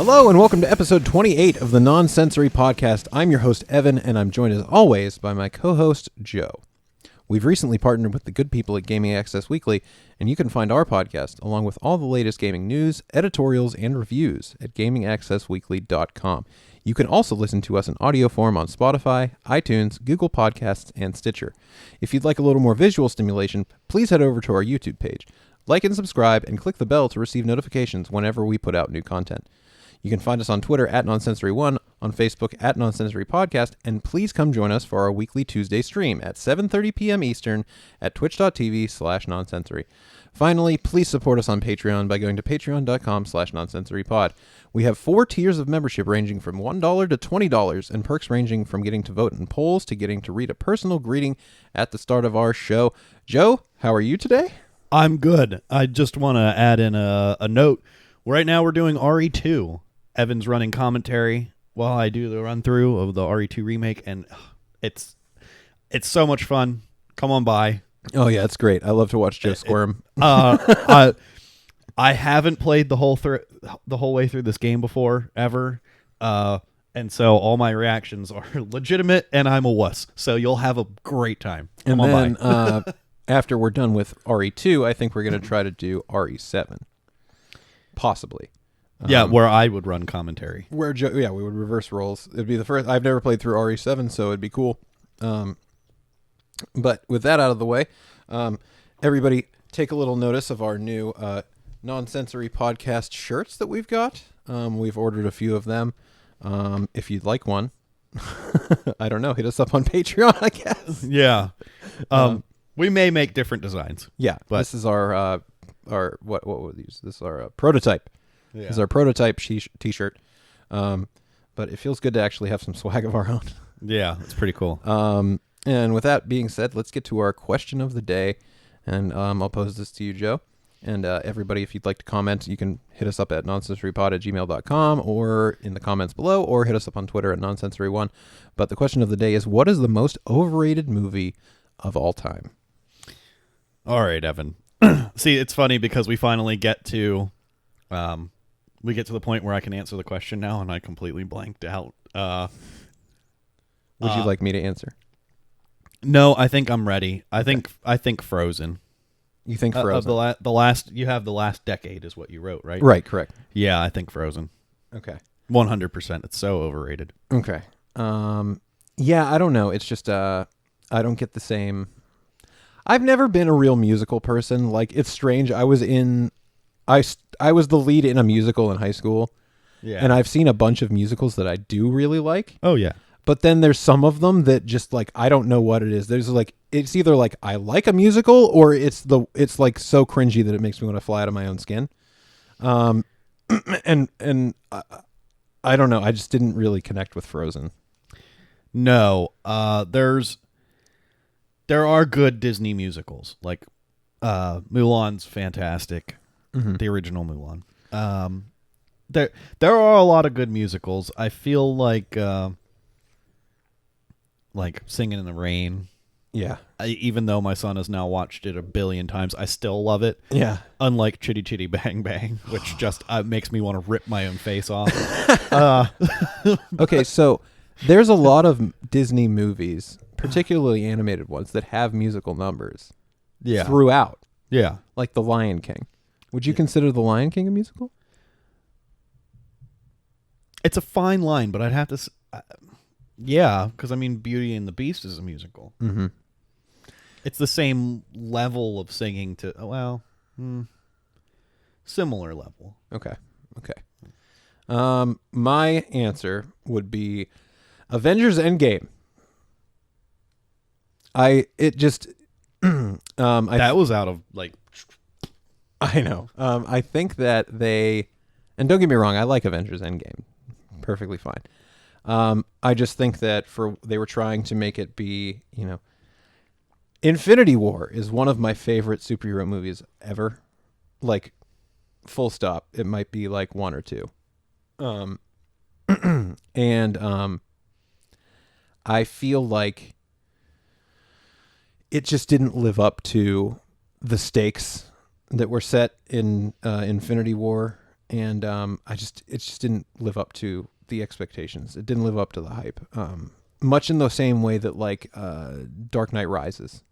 Hello and welcome to episode 28 of the Non-Sensory Podcast. I'm your host, Evan, and I'm joined as always by my co-host, Joe. We've recently partnered with the good people at Gaming Access Weekly, and you can find our podcast, along with all the latest gaming news, editorials, and reviews at gamingaccessweekly.com. You can also listen to us in audio form on Spotify, iTunes, Google Podcasts, and Stitcher. If you'd like a little more visual stimulation, please head over to our YouTube page. Like and subscribe, and click the bell to receive notifications whenever we put out new content. You can find us on Twitter at Nonsensory1, on Facebook at Nonsensory Podcast, and please come join us for our weekly Tuesday stream at 7:30 p.m. Eastern at twitch.tv/nonsensory. Finally, please support us on Patreon by going to patreon.com/nonsensorypod. We have 4 tiers of membership ranging from $1 to $20, and perks ranging from getting to vote in polls to getting to read a personal greeting at the start of our show. Joe, how are you today? I'm good. I just want to add in a note. Right now we're doing RE2. Evan's running commentary while I do the run-through of the RE2 remake, and it's so much fun. Come on by. Oh, yeah, it's great. I love to watch Joe squirm. I haven't played the whole way through this game before, ever, and so all my reactions are legitimate, and I'm a wuss, so you'll have a great time. Come on by. After we're done with RE2, I think we're going to try to do RE7. Possibly. Yeah, where I would run commentary. We would reverse roles. It'd be the first. I've never played through RE7, so it'd be cool. But with that out of the way, everybody take a little notice of our new Non-Sensory Podcast shirts that we've got. We've ordered a few of them. If you'd like one, I don't know, hit us up on Patreon, I guess. Yeah. We may make different designs. Yeah, but this is our what would use? This is our prototype. Yeah. This is our prototype t-shirt. But it feels good to actually have some swag of our own. Yeah, it's pretty cool. And with that being said, let's get to our question of the day. And I'll pose this to you, Joe. And everybody, if you'd like to comment, you can hit us up at nonsensorypod@gmail.com or in the comments below, or hit us up on Twitter at nonsensory1. But the question of the day is, what is the most overrated movie of all time? All right, Evan. See, it's funny because we finally get to the point where I can answer the question now, and I completely blanked out. Would you like me to answer? No, I think I'm ready. I think Frozen. You think Frozen? You have the last decade is what you wrote, right? Right, correct. Yeah, I think Frozen. Okay. 100%. It's so overrated. Okay. Yeah, I don't know. It's just I don't get the same. I've never been a real musical person. Like, it's strange. I was the lead in a musical in high school. Yeah. And I've seen a bunch of musicals that I do really like. Oh, yeah. But then there's some of them that just, like, I don't know what it is. There's like, it's either like I like a musical, or it's like so cringy that it makes me want to fly out of my own skin. And I don't know. I just didn't really connect with Frozen. No, there are good Disney musicals, like Mulan's fantastic, the original Mulan. There are a lot of good musicals. I feel like Singing in the Rain. Yeah. Even though my son has now watched it a billion times, I still love it. Yeah. Unlike Chitty Chitty Bang Bang, which just makes me want to rip my own face off. Okay, so there's a lot of Disney movies, particularly animated ones, that have musical numbers throughout. Yeah. Like The Lion King. Would you consider The Lion King a musical? It's a fine line, but I'd have to... yeah, because, I mean, Beauty and the Beast is a musical. Mm-hmm. It's the same level of singing to... similar level. Okay. My answer would be Avengers Endgame. That was out of, like... I know. I think that they... And don't get me wrong, I like Avengers Endgame. Perfectly fine. I just think that they were trying to make it be, Infinity War is one of my favorite superhero movies ever. Like, full stop. It might be like 1 or 2. And I feel like it just didn't live up to the stakes that were set in Infinity War. and it just didn't live up to the expectations. It didn't live up to the hype. Much in the same way that like Dark Knight Rises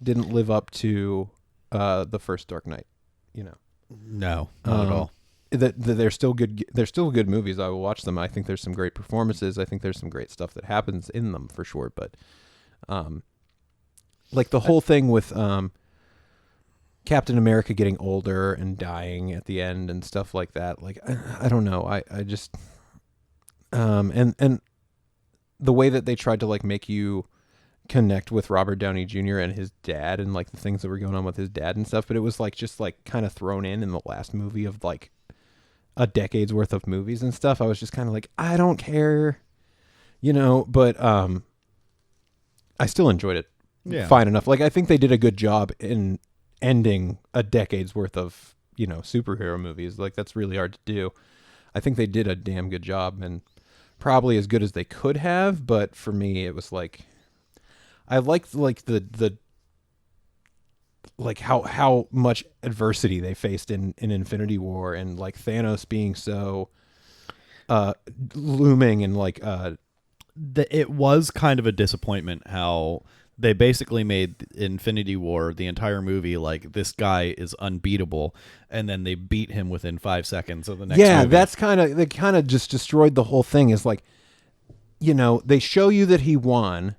didn't live up to the first Dark Knight. You know, no, not at all. They're still good. They're still good movies. I will watch them. I think there's some great performances. I think there's some great stuff that happens in them for sure. But like the whole thing with Captain America getting older and dying at the end and stuff like that. Like I don't know. I just and the way that they tried to like make you connect with Robert Downey Jr. and his dad and like the things that were going on with his dad and stuff, but it was like just like kind of thrown in the last movie of like a decade's worth of movies and stuff. I was just kind of like, I don't care, you know, but I still enjoyed it fine enough. Like I think they did a good job in ending a decade's worth of, you know, superhero movies. Like that's really hard to do. I think they did a damn good job and probably as good as they could have, but for me it was like I liked like the like how much adversity they faced in Infinity War and like Thanos being so looming and like it was kind of a disappointment how they basically made Infinity War, the entire movie, like this guy is unbeatable, and then they beat him within 5 seconds of the next movie. That's they kind of just destroyed the whole thing. Is like, you know, they show you that he won,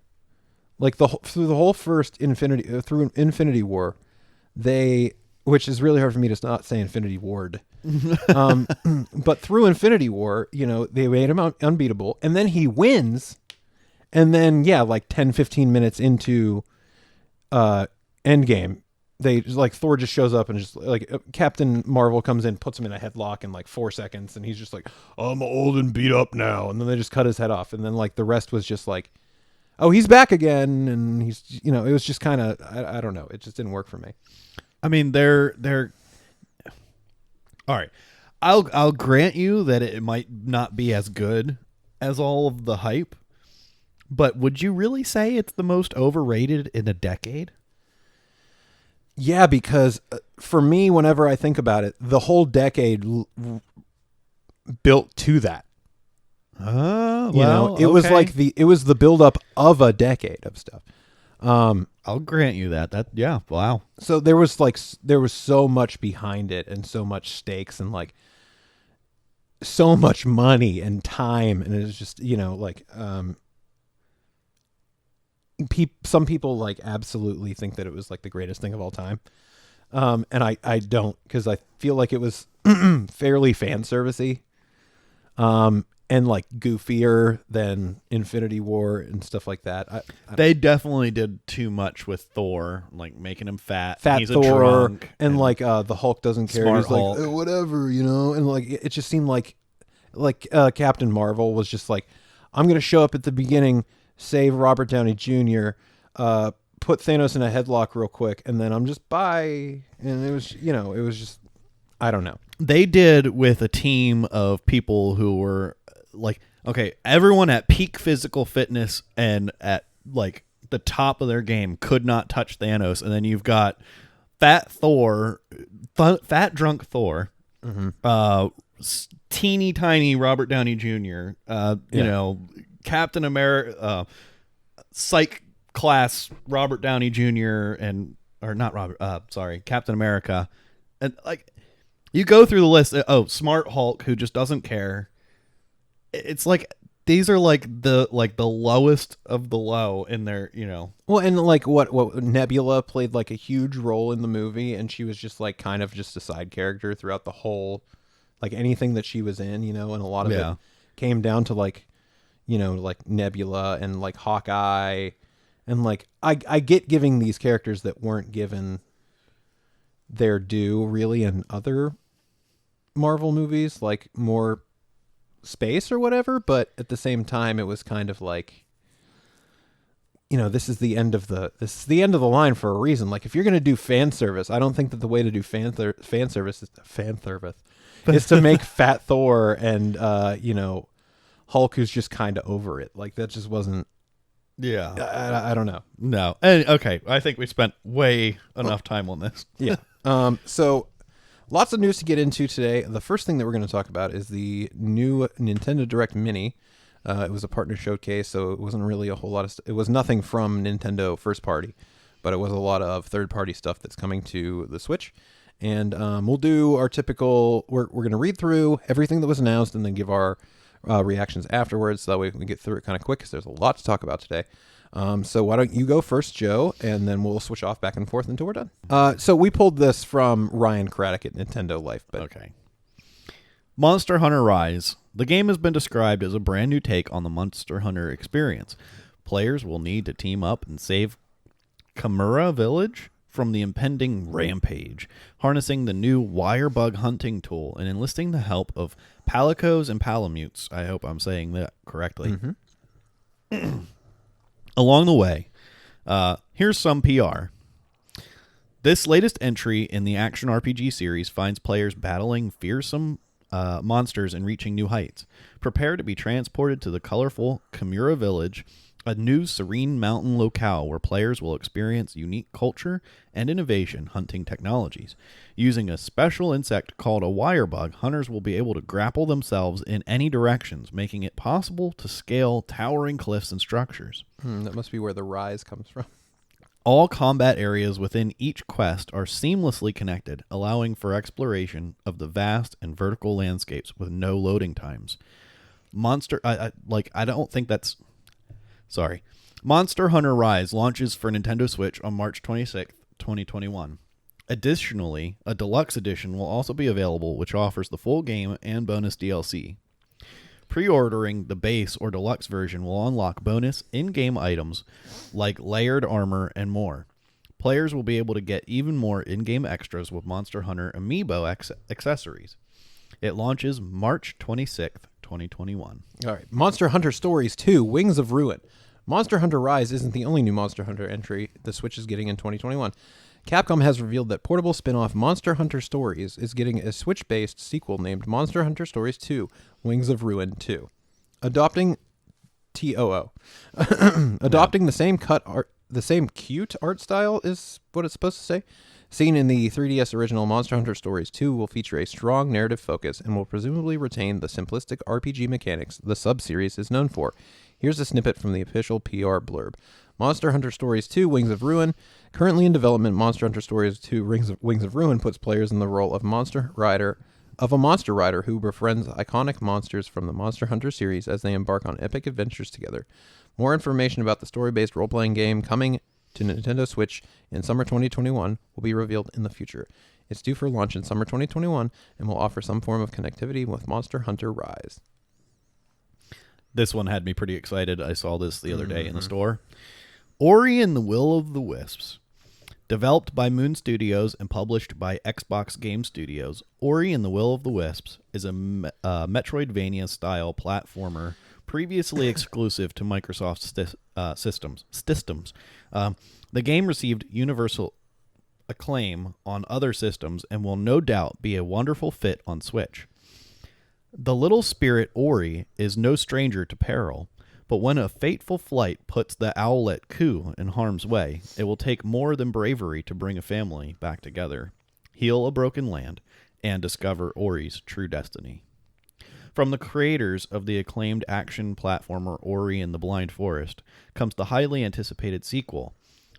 like through the whole first through Infinity War, which is really hard for me to not say Infinity Ward, but through Infinity War, you know, they made him unbeatable, and then he wins. And then, like 10, 15 minutes into Endgame, they just, like Thor just shows up and just like Captain Marvel comes in, puts him in a headlock in like 4 seconds, and he's just like, I'm old and beat up now. And then they just cut his head off. And then like the rest was just like, oh, he's back again. And he's, you know, it was just kind of, I don't know. It just didn't work for me. I mean, they're all right. I'll grant you that it might not be as good as all of the hype. But would you really say it's the most overrated in a decade? Yeah, because for me, whenever I think about it, the whole decade built to that. Oh, you know, it was like it was the buildup of a decade of stuff. I'll grant you that. Yeah, wow. So there was so much behind it and so much stakes and like so much money and time, and it was just, you know, like some people like absolutely think that it was like the greatest thing of all time. And I don't, because I feel like it was fairly fan servicey. And like goofier than Infinity War and stuff like that. They definitely did too much with Thor, like making him fat. He's Thor, a drunk, and like the Hulk doesn't care. Smart He's Hulk. like whatever, you know. And like it just seemed like Captain Marvel was just like, I'm gonna show up at the beginning, save Robert Downey Jr., put Thanos in a headlock real quick, and then I'm just bye. And it was, you know, it was just, I don't know. They did with a team of people who were like, okay, everyone at peak physical fitness and at like the top of their game could not touch Thanos, and then you've got fat drunk Thor, teeny tiny Robert Downey Jr., you know, Captain America, psych class Robert Downey Jr. Captain America, and like you go through the list. Oh, Smart Hulk, who just doesn't care. It's like these are like the lowest of the low in their, you know. Well, and like what Nebula played like a huge role in the movie, and she was just like kind of just a side character throughout the whole, like anything that she was in, you know, and a lot of it came down to like, you know, like Nebula and like Hawkeye, and like I get giving these characters that weren't given their due really in other Marvel movies like more space or whatever, but at the same time it was kind of like, you know, this is the end of the line for a reason. Like if you're going to do fan service, I don't think that the way to do fan service is to make fat Thor and you know, Hulk who's just kind of over it. Like that just wasn't. Yeah, I don't know. No, and okay, I think we spent way enough time on this. Yeah. So Lots of news to get into today. The first thing that we're going to talk about is the new Nintendo Direct Mini. It was a partner showcase, so it wasn't really a whole lot of it was nothing from Nintendo first party, but it was a lot of third-party stuff that's coming to the Switch. And we'll do our typical, we're going to read through everything that was announced and then give our reactions afterwards, so that way we can get through it kind of quick, because there's a lot to talk about today. So why don't you go first, Joe, and then we'll switch off back and forth until we're done. So we pulled this from Ryan Craddock at Nintendo Life. But okay. Monster Hunter Rise. The game has been described as a brand new take on the Monster Hunter experience. Players will need to team up and save Chimera Village from the impending rampage, harnessing the new wire bug hunting tool and enlisting the help of palicos and palamutes. I hope I'm saying that correctly. Mm-hmm. Along the way, here's some PR. This latest entry in the action RPG series finds players battling fearsome monsters and reaching new heights. Prepare to be transported to the colorful Chimera Village, a new serene mountain locale where players will experience unique culture and innovation hunting technologies. Using a special insect called a wire bug, hunters will be able to grapple themselves in any directions, making it possible to scale towering cliffs and structures. That must be where the rise comes from. All combat areas within each quest are seamlessly connected, allowing for exploration of the vast and vertical landscapes with no loading times. Monster Hunter Rise launches for Nintendo Switch on March 26th, 2021. Additionally, a deluxe edition will also be available, which offers the full game and bonus DLC. Pre-ordering the base or deluxe version will unlock bonus in-game items like layered armor and more. Players will be able to get even more in-game extras with Monster Hunter Amiibo accessories. It launches March 26th, 2021. All right. Monster Hunter Stories 2, Wings of Ruin. Monster Hunter Rise isn't the only new Monster Hunter entry the Switch is getting in 2021. Capcom has revealed that portable spin-off Monster Hunter Stories is getting a Switch-based sequel named Monster Hunter Stories 2, Wings of Ruin 2. Adopting TOO. Adopting the same cute art style is what it's supposed to say. Seen in the 3DS original, Monster Hunter Stories 2 will feature a strong narrative focus and will presumably retain the simplistic RPG mechanics the sub-series is known for. Here's a snippet from the official PR blurb. Monster Hunter Stories 2, Wings of Ruin. Currently in development, Monster Hunter Stories 2, Wings of Ruin puts players in the role of a monster rider who befriends iconic monsters from the Monster Hunter series as they embark on epic adventures together. More information about the story-based role-playing game coming to Nintendo Switch in summer 2021 will be revealed in the future. It's due for launch in summer 2021 and will offer some form of connectivity with Monster Hunter Rise. This one had me pretty excited. I saw this the other day in the store. Ori and the Will of the Wisps. Developed by Moon Studios and published by Xbox Game Studios, Ori and the Will of the Wisps is a Metroidvania-style platformer previously exclusive to Microsoft systems. The game received universal acclaim on other systems and will no doubt be a wonderful fit on Switch. The little spirit Ori is no stranger to peril, but when a fateful flight puts the owlet Ku in harm's way, it will take more than bravery to bring a family back together, heal a broken land, and discover Ori's true destiny. From the creators of the acclaimed action platformer Ori and the Blind Forest comes the highly anticipated sequel.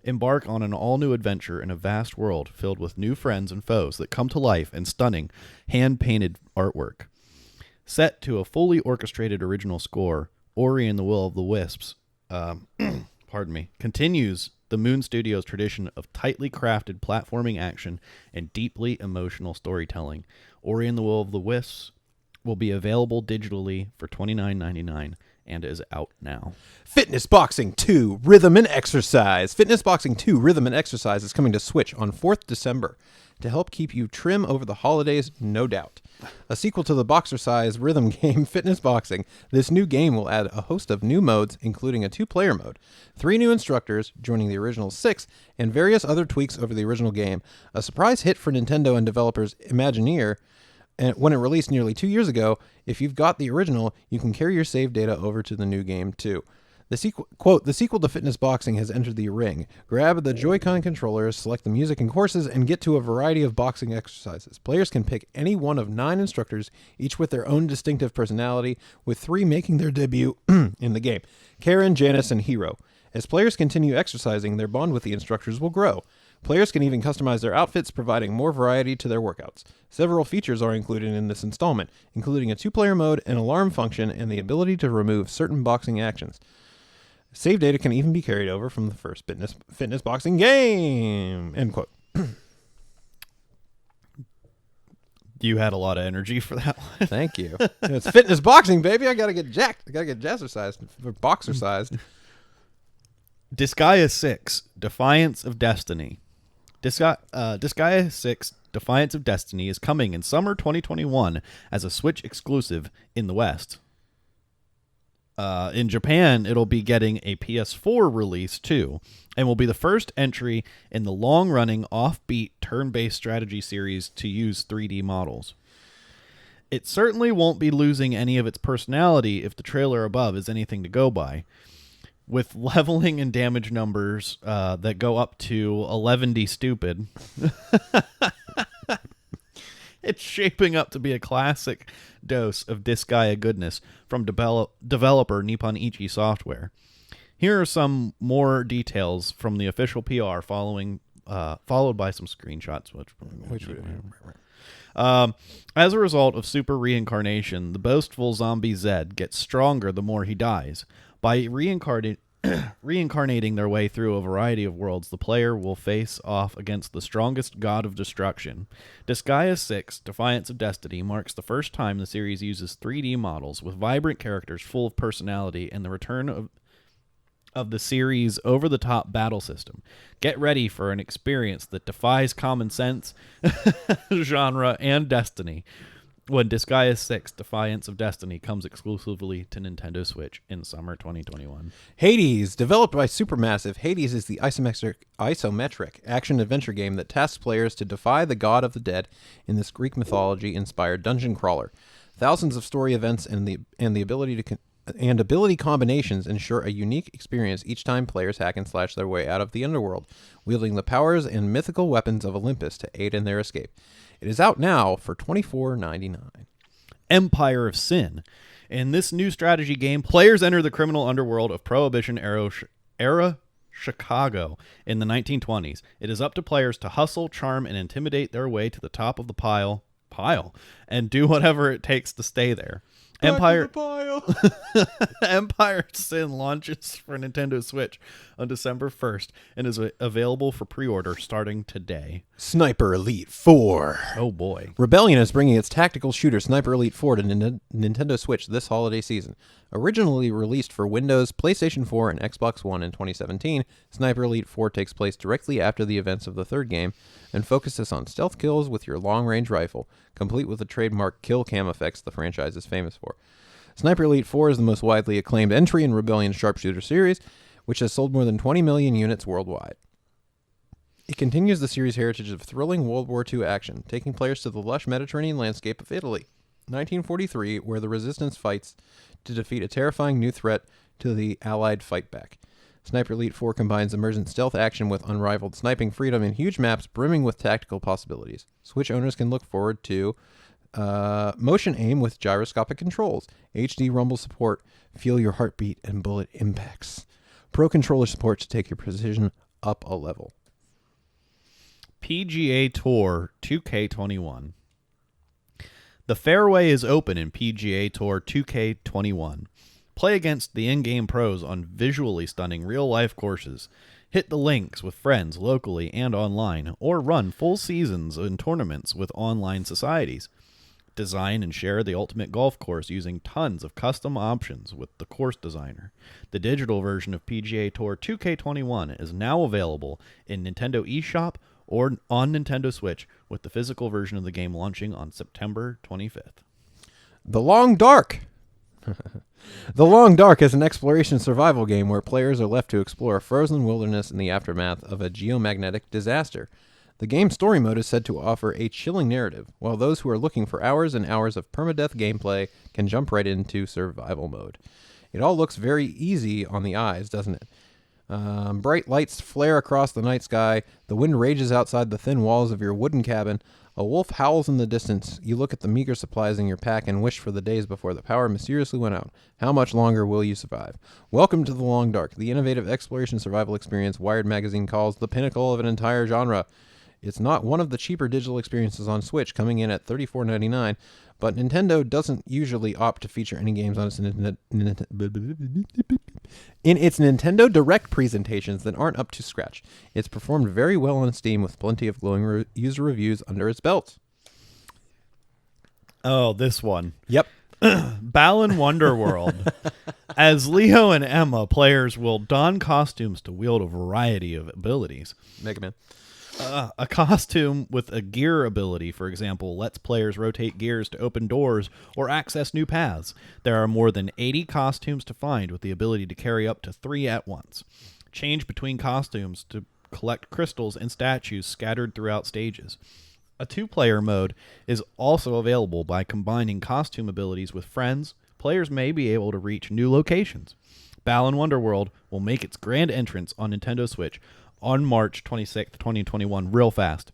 Embark on an all-new adventure in a vast world filled with new friends and foes that come to life in stunning, hand-painted artwork. Set to a fully orchestrated original score, Ori and the Will of the Wisps continues the Moon Studios tradition of tightly crafted platforming action and deeply emotional storytelling. Ori and the Will of the Wisps will be available digitally for $29.99 and is out now. Fitness Boxing 2, Rhythm and Exercise. Fitness Boxing 2, Rhythm and Exercise is coming to Switch on 4th December to help keep you trim over the holidays, no doubt. A sequel to the boxer-size rhythm game Fitness Boxing, this new game will add a host of new modes, including a 2-player mode, 3 new instructors, joining the original 6, and various other tweaks over the original game. A surprise hit for Nintendo and developers Imagineer, and when it released nearly 2 years ago. If you've got the original, you can carry your save data over to the new game too. The sequel, quote, the sequel to Fitness Boxing has entered the ring. Grab the Joy-Con controllers, select the music and courses, and get to a variety of boxing exercises. Players can pick any one of 9 instructors, each with their own distinctive personality, with 3 making their debut in the game. Karen, Janice, and Hero. As players continue exercising, their bond with the instructors will grow. Players can even customize their outfits, providing more variety to their workouts. Several features are included in this installment, including a 2-player mode, an alarm function, and the ability to remove certain boxing actions. Save data can even be carried over from the first fitness boxing game. End quote. You had a lot of energy for that one. Thank you. It's fitness boxing, baby. I gotta get jacked. I gotta get jazzercised or boxercised. DISGAEA 6, Defiance of Destiny. DISGAEA 6, Defiance of Destiny is coming in summer 2021 as a Switch exclusive in the West. In Japan, it'll be getting a PS4 release too, and will be the first entry in the long-running offbeat turn-based strategy series to use 3D models. It certainly won't be losing any of its personality if the trailer above is anything to go by, with leveling and damage numbers that go up to 11D stupid. It's shaping up to be a classic dose of DISGAEA goodness from developer Nippon Ichi Software. Here are some more details from the official PR followed by some screenshots. As a result of super reincarnation, the boastful zombie Zed gets stronger the more he dies. By reincarnating their way through a variety of worlds, the player will face off against the strongest god of destruction. DISGAEA 6, Defiance of Destiny, marks the first time the series uses 3D models with vibrant characters full of personality and the return of the series' over-the-top battle system. Get ready for an experience that defies common sense, genre, and destiny when DISGAEA 6, Defiance of Destiny, comes exclusively to Nintendo Switch in summer 2021. Hades, developed by Supermassive, Hades is the isometric action-adventure game that tasks players to defy the god of the dead in this Greek mythology-inspired dungeon crawler. Thousands of story events and the ability combinations ensure a unique experience each time players hack and slash their way out of the underworld, wielding the powers and mythical weapons of Olympus to aid in their escape. It is out now for $24.99. Empire of Sin. In this new strategy game, players enter the criminal underworld of Prohibition era Chicago in the 1920s. It is up to players to hustle, charm, and intimidate their way to the top of the pile, and do whatever it takes to stay there. Empire of Sin launches for Nintendo Switch on December 1st and is available for pre-order starting today. Sniper Elite 4. Oh boy. Rebellion is bringing its tactical shooter Sniper Elite 4 to Nintendo Switch this holiday season. Originally released for Windows, PlayStation 4, and Xbox One in 2017, Sniper Elite 4 takes place directly after the events of the third game and focuses on stealth kills with your long-range rifle, complete with the trademark kill cam effects the franchise is famous for. Sniper Elite 4 is the most widely acclaimed entry in Rebellion's sharpshooter series, which has sold more than 20 million units worldwide. It continues the series' heritage of thrilling World War II action, taking players to the lush Mediterranean landscape of Italy, 1943, where the resistance fights to defeat a terrifying new threat to the Allied fight back. Sniper Elite 4 combines emergent stealth action with unrivaled sniping freedom in huge maps brimming with tactical possibilities. Switch owners can look forward to motion aim with gyroscopic controls, HD rumble support, feel your heartbeat, and bullet impacts. Pro controller support to take your precision up a level. PGA Tour 2K21. The fairway is open in PGA Tour 2K21. Play against the in-game pros on visually stunning real-life courses. Hit the links with friends locally and online, or run full seasons in tournaments with online societies. Design and share the ultimate golf course using tons of custom options with the course designer. The digital version of PGA Tour 2K21 is now available in Nintendo eShop or on Nintendo Switch, with the physical version of the game launching on September 25th. The Long Dark. The Long Dark is an exploration survival game where players are left to explore a frozen wilderness in the aftermath of a geomagnetic disaster. The game's story mode is said to offer a chilling narrative, while those who are looking for hours and hours of permadeath gameplay can jump right into survival mode. It all looks very easy on the eyes, doesn't it? Bright lights flare across the night sky. The wind rages outside the thin walls of your wooden cabin. A wolf howls in the distance. You look at the meager supplies in your pack and wish for the days before the power mysteriously went out. How much longer will you survive? Welcome to the Long Dark, the innovative exploration survival experience Wired Magazine calls the pinnacle of an entire genre. It's not one of the cheaper digital experiences on Switch, coming in at $34.99, but Nintendo doesn't usually opt to feature any games on its in its Nintendo Direct presentations that aren't up to scratch. It's performed very well on Steam with plenty of glowing user reviews under its belt. Oh, this one. Yep. BALAN WONDERWORLD. As Leo and Emma, players will don costumes to wield a variety of abilities. Mega Man. A costume with a gear ability, for example, lets players rotate gears to open doors or access new paths. There are more than 80 costumes to find, with the ability to carry up to 3 at once. Change between costumes to collect crystals and statues scattered throughout stages. A 2-player mode is also available. By combining costume abilities with friends, players may be able to reach new locations. BALAN WONDERWORLD will make its grand entrance on Nintendo Switch on March 26th, 2021, real fast.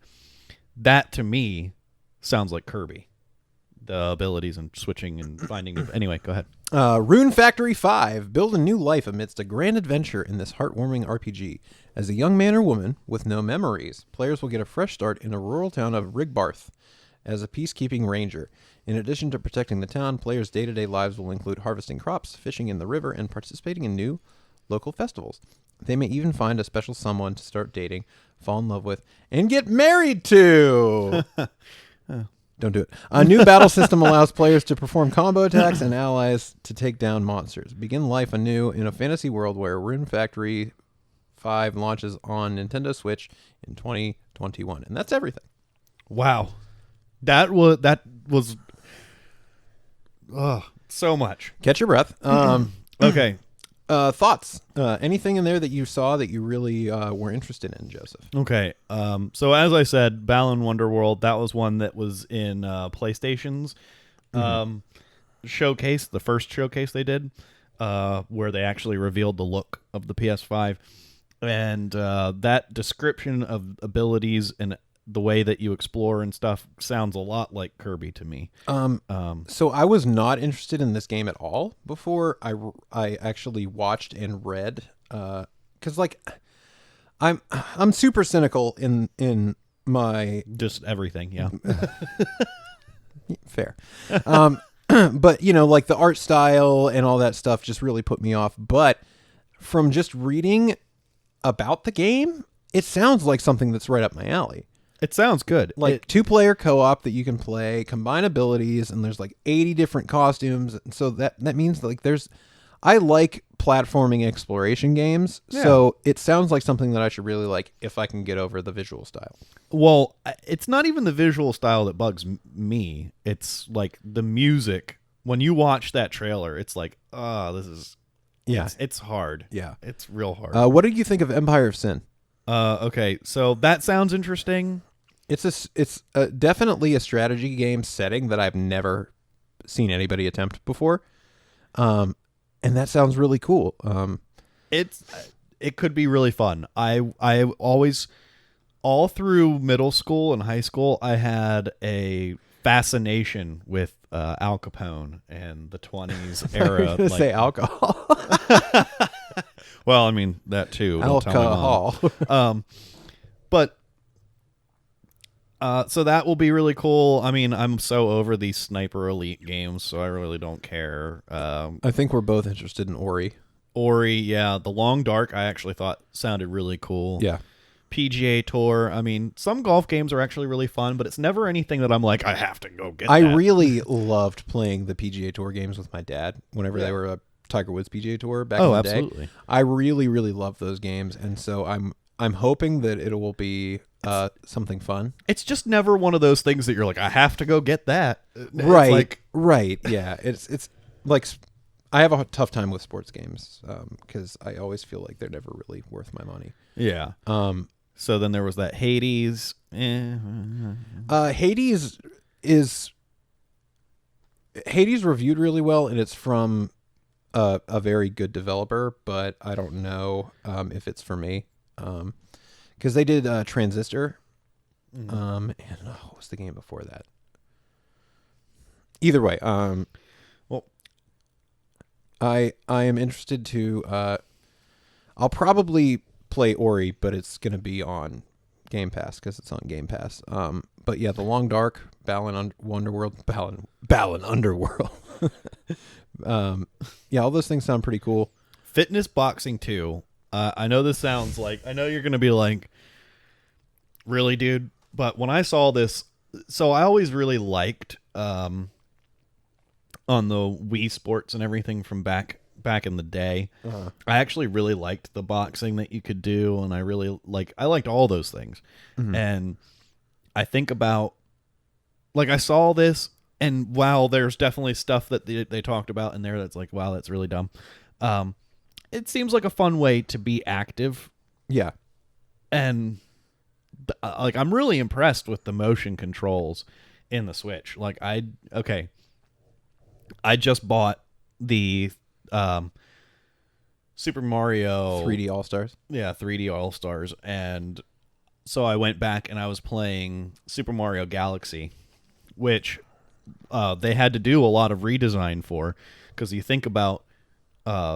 That, to me, sounds like Kirby. The abilities and switching and finding... Anyway, go ahead. Rune Factory 5. Build a new life amidst a grand adventure in this heartwarming RPG. As a young man or woman with no memories, players will get a fresh start in a rural town of Rigbarth as a peacekeeping ranger. In addition to protecting the town, players' day-to-day lives will include harvesting crops, fishing in the river, and participating in new local festivals. They may even find a special someone to start dating, fall in love with, and get married to. Don't do it. A new battle system allows players to perform combo attacks and allies to take down monsters. Begin life anew in a fantasy world where Rune Factory 5 launches on Nintendo Switch in 2021. And that's everything. Wow. That was so much. Catch your breath. Okay. Thoughts? Anything in there that you saw that you really were interested in, Joseph? Okay. So as I said, BALAN WONDERWORLD, that was one that was in PlayStation's showcase, the first showcase they did, where they actually revealed the look of the PS5. And that description of abilities and the way that you explore and stuff sounds a lot like Kirby to me. So I was not interested in this game at all before I actually watched and read, because like I'm super cynical in my just everything. Yeah. Fair. But you know, like the art style and all that stuff just really put me off. But from just reading about the game, it sounds like something that's right up my alley. It sounds good. Like 2-player co-op that you can play, combine abilities, and there's like 80 different costumes. So that means like I like platforming exploration games. Yeah. So it sounds like something that I should really like if I can get over the visual style. Well, it's not even the visual style that bugs me. It's like the music. When you watch that trailer, it's like, this is... Yeah. It's hard. Yeah. It's real hard. What did you think of Empire of Sin? Okay, so that sounds interesting. It's definitely a strategy game setting that I've never seen anybody attempt before, and that sounds really cool. It could be really fun. I always, all through middle school and high school, I had a fascination with Al Capone and the 20s era. I was say alcohol. Well, I mean that too. Alcohol. But so that will be really cool. I mean, I'm so over these Sniper Elite games, so I really don't care. I think we're both interested in Ori. Yeah. The Long Dark, I actually thought sounded really cool. Yeah. PGA Tour. I mean, some golf games are actually really fun, but it's never anything that I'm like, I have to go get I that. really loved playing the PGA Tour games with my dad whenever they were a Tiger Woods PGA Tour back in the day. Absolutely. I really, really love those games, and so I'm hoping that it will be something fun. It's just never one of those things that you're like, I have to go get that. Right. Right. Yeah. It's like I have a tough time with sports games because I always feel like they're never really worth my money. Yeah. So then there was that Hades. Hades reviewed really well, and it's from a very good developer, but I don't know if it's for me. Because they did Transistor, and what was the game before that? Either way, Well, I am interested to. I'll probably play Ori, but it's going to be on Game Pass because it's on Game Pass. But yeah, The Long Dark, Balan Wonderworld, Balan Underworld. Yeah, all those things sound pretty cool. Fitness Boxing 2. I know this sounds like, I know you're going to be like, really, dude? But when I saw this, so I always really liked on the Wii Sports and everything from back in the day. I actually really liked the boxing that you could do, and I liked all those things. And I think about, like, I saw this, and wow, there's definitely stuff that they talked about in there that's like, wow, that's really dumb. It seems like a fun way to be active. Yeah. And like, I'm really impressed with the motion controls in the Switch. Like, I just bought the Super Mario 3D All-Stars. Yeah, 3D All-Stars. And so I went back and I was playing Super Mario Galaxy, which they had to do a lot of redesign for, because you think about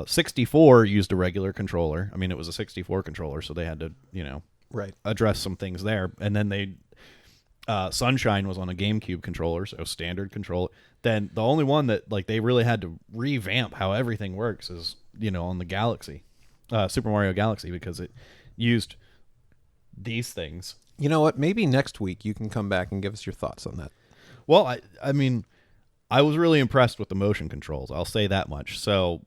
64 used a regular controller. I mean, it was a 64 controller, so they had to, Right. address some things there. And then Sunshine was on a GameCube controller, so standard controller. Then the only one that, like, they really had to revamp how everything works is, on the Galaxy, Super Mario Galaxy, because it used these things. You know what? Maybe next week you can come back and give us your thoughts on that. Well, I mean, I was really impressed with the motion controls. I'll say that much. So,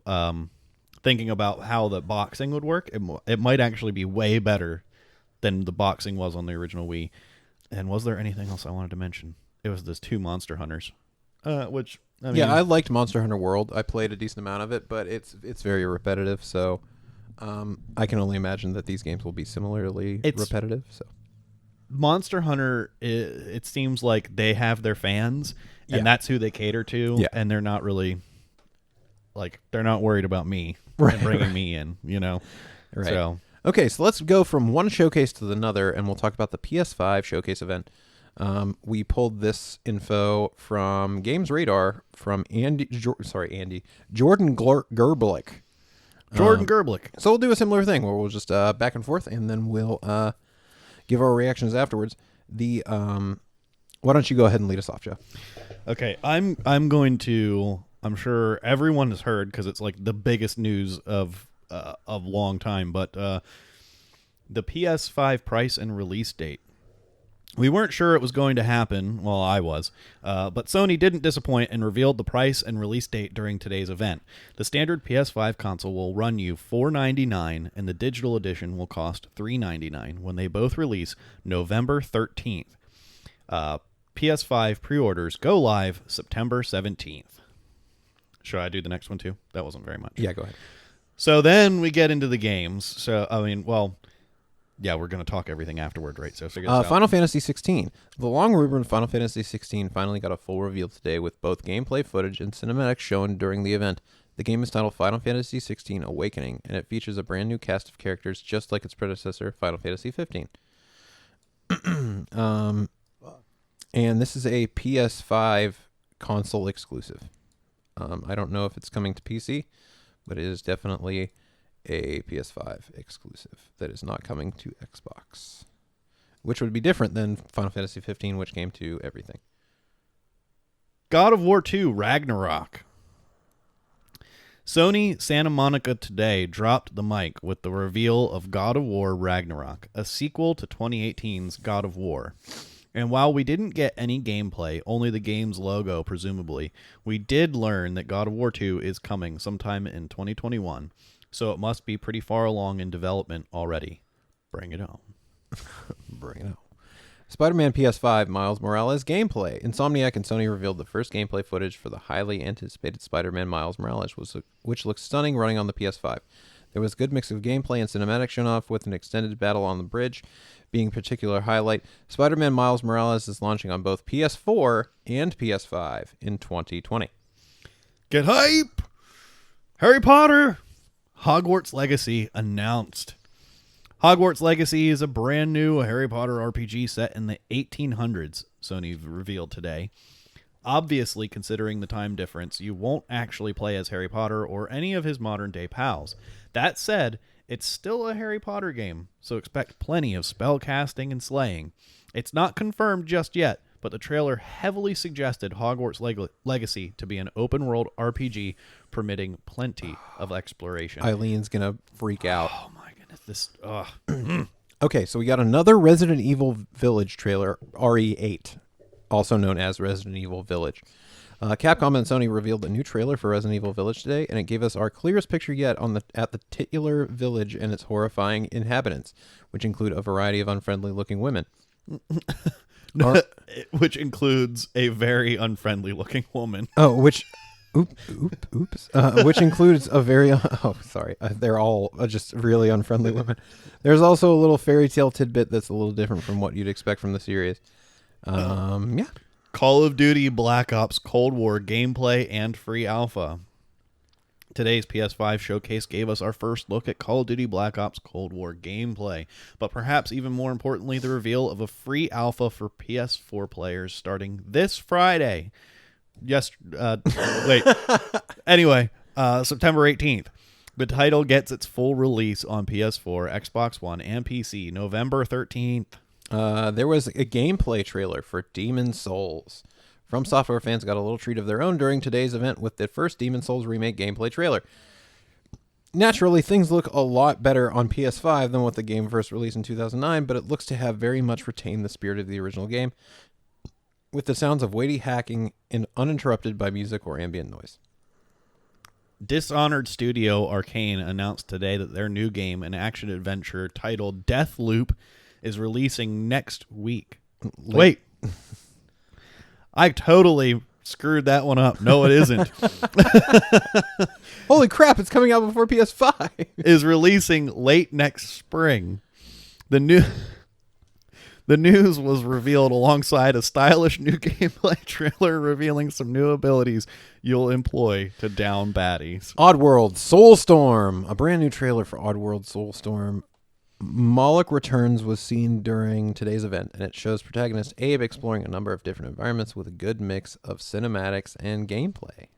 thinking about how the boxing would work, it might actually be way better than the boxing was on the original Wii. And was there anything else I wanted to mention? It was those 2 Monster Hunters, which, I mean, yeah, I liked Monster Hunter World. I played a decent amount of it, but it's very repetitive. So, I can only imagine that these games will be similarly repetitive. So, Monster Hunter, it seems like they have their fans, and that's who they cater to. Yeah. And they're not really, like, they're not worried about me Right, and bringing right. me in, Right. So, okay, so let's go from one showcase to another, and we'll talk about the PS5 showcase event. We pulled this info from Games Radar from Jordan Gerblick. Jordan Gerblick. So we'll do a similar thing where we'll just back and forth, and then we'll give our reactions afterwards. Why don't you go ahead and lead us off, Joe? Okay, I'm going to. I'm sure everyone has heard, because it's like the biggest news of long time. But the PS5 price and release date. We weren't sure it was going to happen. Well, I was. But Sony didn't disappoint and revealed the price and release date during today's event. The standard PS5 console will run you $499, and the digital edition will cost $399 when they both release November 13th. PS5 pre-orders go live September 17th. Should I do the next one too? That wasn't very much. Yeah, go ahead. So then we get into the games. So, I mean, well, yeah, we're going to talk everything afterward, right? So figure this out. Final Fantasy 16. The long-rumored Final Fantasy 16 finally got a full reveal today with both gameplay footage and cinematics shown during the event. The game is titled Final Fantasy 16 Awakening, and it features a brand new cast of characters just like its predecessor, Final Fantasy 15. And this is a PS5 console exclusive. I don't know if it's coming to PC, but it is definitely a PS5 exclusive that is not coming to Xbox, which would be different than Final Fantasy 15, which came to everything. God of War 2 Ragnarok. Sony Santa Monica today dropped the mic with the reveal of God of War Ragnarok, a sequel to 2018's God of War. And while we didn't get any gameplay, only the game's logo, presumably, we did learn that God of War 2 is coming sometime in 2021, so it must be pretty far along in development already. Bring it on. Bring it on. Spider-Man PS5 Miles Morales gameplay. Insomniac and Sony revealed the first gameplay footage for the highly anticipated Spider-Man Miles Morales, which looks stunning running on the PS5. There was a good mix of gameplay and cinematics shown off, with an extended battle on the bridge being a particular highlight. Spider-Man Miles Morales is launching on both PS4 and PS5 in 2020. Get hype! Harry Potter Hogwarts Legacy announced. Hogwarts Legacy is a brand new Harry Potter RPG set in the 1800s, Sony revealed today. Obviously, considering the time difference, you won't actually play as Harry Potter or any of his modern-day pals. That said, it's still a Harry Potter game, so expect plenty of spell casting and slaying. It's not confirmed just yet, but the trailer heavily suggested Hogwarts Legacy to be an open-world RPG permitting plenty of exploration. Eileen's going to freak out. Oh my goodness, Okay, so we got another Resident Evil Village trailer, RE8, also known as Resident Evil Village. Capcom and Sony revealed a new trailer for Resident Evil Village today, and it gave us our clearest picture yet at the titular village and its horrifying inhabitants, which include a variety of unfriendly-looking women. Which includes a very unfriendly-looking woman. Oh, which includes a very they're all just really unfriendly women. There's also a little fairy tale tidbit that's a little different from what you'd expect from the series. Yeah. Call of Duty Black Ops Cold War gameplay and free alpha. Today's PS5 showcase gave us our first look at Call of Duty Black Ops Cold War gameplay, but perhaps even more importantly, the reveal of a free alpha for PS4 players starting this Friday. Anyway, September 18th. The title gets its full release on PS4, Xbox One, and PC November 13th. There was a gameplay trailer for Demon Souls. From Software fans got a little treat of their own during today's event with the first Demon Souls remake gameplay trailer. Naturally, things look a lot better on PS5 than what the game first released in 2009, but it looks to have very much retained the spirit of the original game, with the sounds of weighty hacking and uninterrupted by music or ambient noise. Dishonored studio Arcane announced today that their new game, an action-adventure titled Deathloop, is releasing next week. Wait. I totally screwed that one up. No, it isn't. Holy crap, it's coming out before PS5. Is releasing late next spring. The news was revealed alongside a stylish new gameplay trailer revealing some new abilities you'll employ to down baddies. Oddworld Soulstorm. A brand new trailer for Oddworld Soulstorm. Moloch Returns was seen during today's event, and it shows protagonist Abe exploring a number of different environments with a good mix of cinematics and gameplay.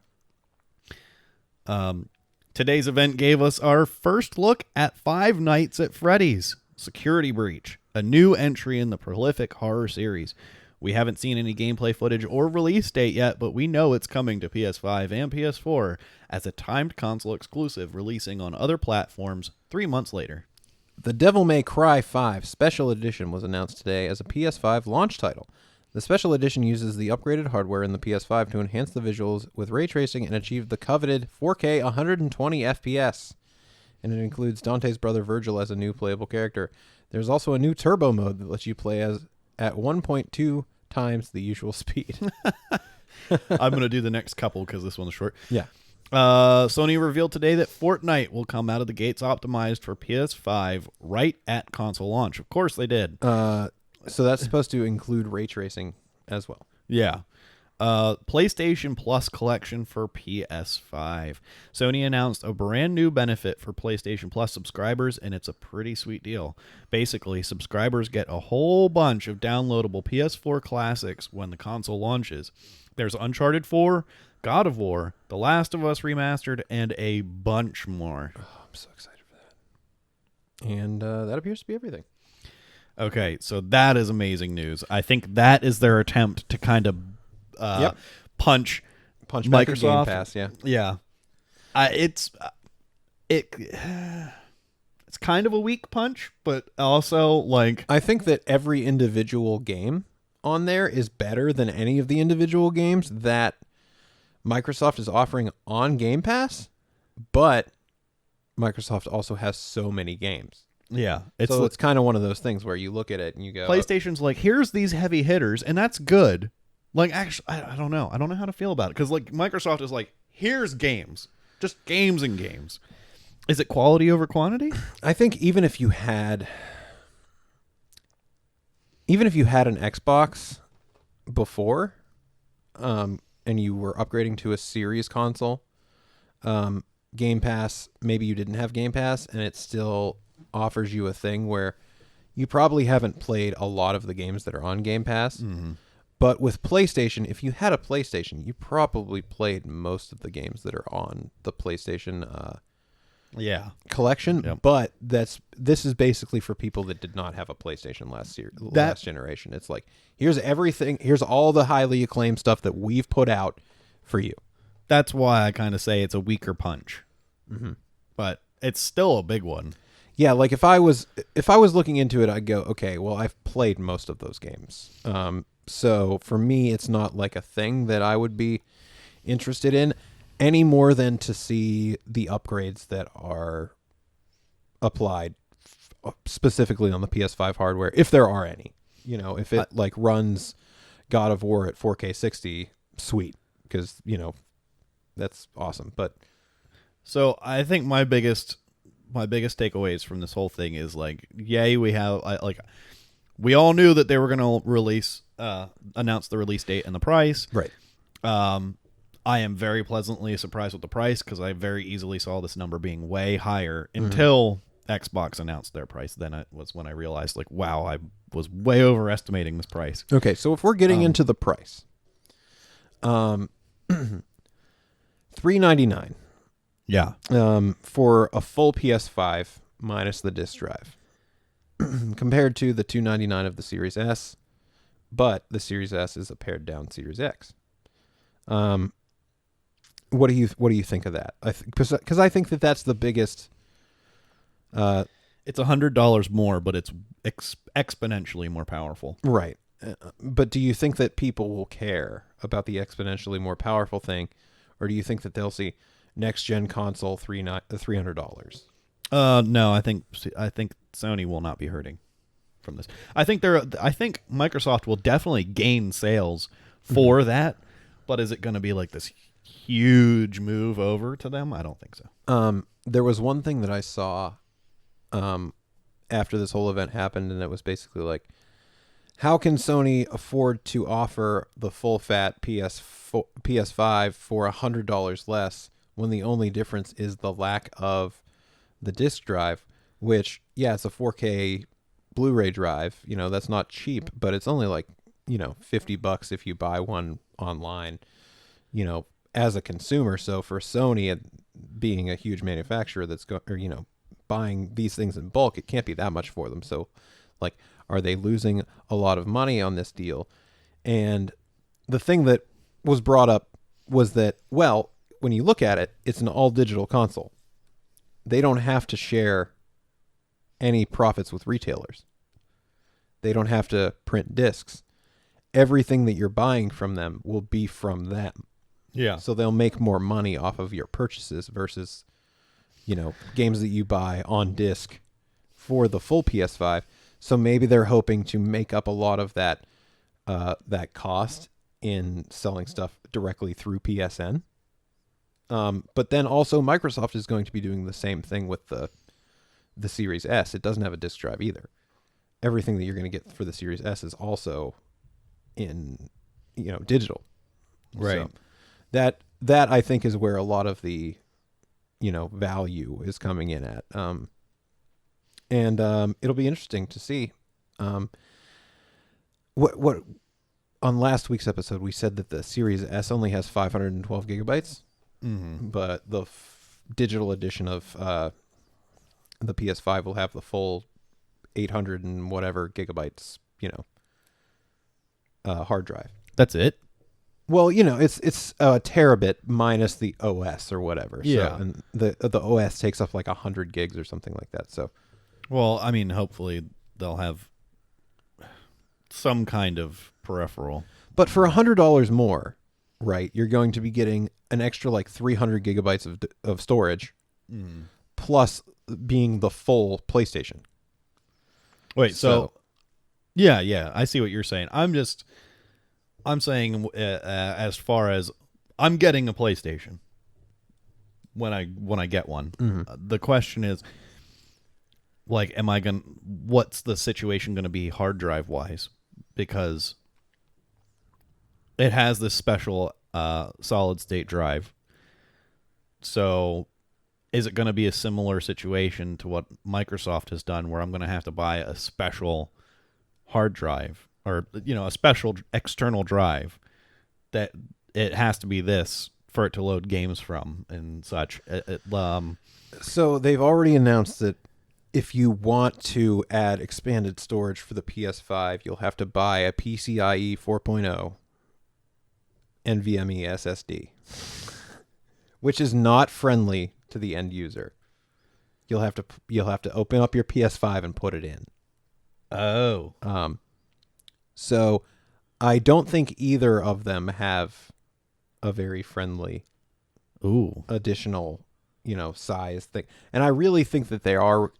Today's event gave us our first look at Five Nights at Freddy's Security Breach, a new entry in the prolific horror series. We haven't seen any gameplay footage or release date yet, but we know it's coming to PS5 and PS4 as a timed console exclusive, releasing on other platforms 3 months later. The Devil May Cry 5 Special Edition was announced today as a PS5 launch title. The Special Edition uses the upgraded hardware in the PS5 to enhance the visuals with ray tracing and achieve the coveted 4K 120 FPS. And it includes Dante's brother Virgil as a new playable character. There's also a new turbo mode that lets you play as at 1.2 times the usual speed. I'm going to do the next couple because this one's short. Yeah. Sony revealed today that Fortnite will come out of the gates optimized for PS5 right at console launch. Of course they did. So that's supposed to include ray tracing as well. Yeah. PlayStation Plus collection for PS5. Sony announced a brand new benefit for PlayStation Plus subscribers, and it's a pretty sweet deal. Basically, subscribers get a whole bunch of downloadable PS4 classics when the console launches. There's Uncharted 4, God of War, The Last of Us Remastered, and a bunch more. Oh, I'm so excited for that. And that appears to be everything. Okay, so that is amazing news. I think that is their attempt to kind of punch back at Microsoft. Game Pass, yeah. Yeah. It's kind of a weak punch, but also like I think that every individual game on there is better than any of the individual games that Microsoft is offering on Game Pass, but Microsoft also has so many games. Yeah. It's kind of one of those things where you look at it and you go... PlayStation's like, here's these heavy hitters, and that's good. Like, actually, I don't know. I don't know how to feel about it. Because, like, Microsoft is like, here's games. Just games and games. Is it quality over quantity? I think even if you had an Xbox before, and you were upgrading to a Series console, Game Pass, maybe you didn't have Game Pass, and it still offers you a thing where you probably haven't played a lot of the games that are on Game Pass. Mm-hmm. But with PlayStation, if you had a PlayStation, you probably played most of the games that are on the PlayStation collection. Yep. But this is basically for people that did not have a PlayStation last generation. It's like, here's everything. Here's all the highly acclaimed stuff that we've put out for you. That's why I kind of say it's a weaker punch. Mm-hmm. But it's still a big one. Yeah, like if I was looking into it, I'd go, okay, well, I've played most of those games. So for me, it's not like a thing that I would be interested in any more than to see the upgrades that are applied specifically on the PS5 hardware, if there are any. You know, if it like runs God of War at 4K 60, sweet, because, you know, that's awesome. But so I think my biggest takeaways from this whole thing is like, yay, we have we all knew that they were going to announce the release date and the price. Right. I am very pleasantly surprised with the price because I very easily saw this number being way higher until Xbox announced their price. Then it was when I realized, like, wow, I was way overestimating this price. Okay, so if we're getting into the price, $399. Yeah. For a full PS5 minus the disc drive, compared to the $299 of the Series S, but the Series S is a pared down Series X. What do you think of that? Because I think that's the biggest. It's $100 more, but it's exponentially more powerful. Right. But do you think that people will care about the exponentially more powerful thing, or do you think that they'll see next gen console $300? No, I think Sony will not be hurting from this. I think Microsoft will definitely gain sales for that, but is it going to be like this huge move over to them? I don't think so. There was one thing that I saw after this whole event happened, and it was basically like, how can Sony afford to offer the full fat PS5 for $100 less when the only difference is the lack of the disc drive, which, yeah, it's a 4K Blu-ray drive. You know, that's not cheap, but it's only like, you know, $50 if you buy one online, you know, as a consumer. So for Sony, being a huge manufacturer that's buying these things in bulk, it can't be that much for them. So, like, are they losing a lot of money on this deal? And the thing that was brought up was that, well, when you look at it, it's an all-digital console. They don't have to share any profits with retailers. They don't have to print discs. Everything that you're buying from them will be from them. Yeah. So they'll make more money off of your purchases versus, you know, games that you buy on disc for the full PS5. So maybe they're hoping to make up a lot of that cost in selling stuff directly through PSN. But then also Microsoft is going to be doing the same thing with the Series S. It doesn't have a disc drive either. Everything that you're going to get for the Series S is also in, you know, digital. Right. So that I think is where a lot of the, you know, value is coming in at. And it'll be interesting to see what on last week's episode we said that the Series S only has 512 gigabytes, but the digital edition of the PS5 will have the full 800 and whatever gigabytes, you know, hard drive. That's it. Well, you know, it's a terabit minus the OS or whatever. Yeah. So, and the OS takes up like 100 gigs or something like that. So, well, I mean, hopefully they'll have some kind of peripheral. but for $100 more, right, you're going to be getting an extra like 300 gigabytes of storage, plus being the full PlayStation. Wait, so yeah, I see what you're saying. I'm saying as far as I'm getting a PlayStation when I get one. The question is, like, what's the situation going to be hard drive wise? Because it has this special solid state drive. So is it going to be a similar situation to what Microsoft has done, where I'm going to have to buy a special hard drive or a special external drive that it has to be this for it to load games from and such? So they've already announced that if you want to add expanded storage for the PS5, you'll have to buy a PCIe 4.0 NVMe SSD, which is not friendly to the end user. You'll have to open up your PS5 and put it in. Oh. So I don't think either of them have a very friendly additional, size thing. And I really think that they are.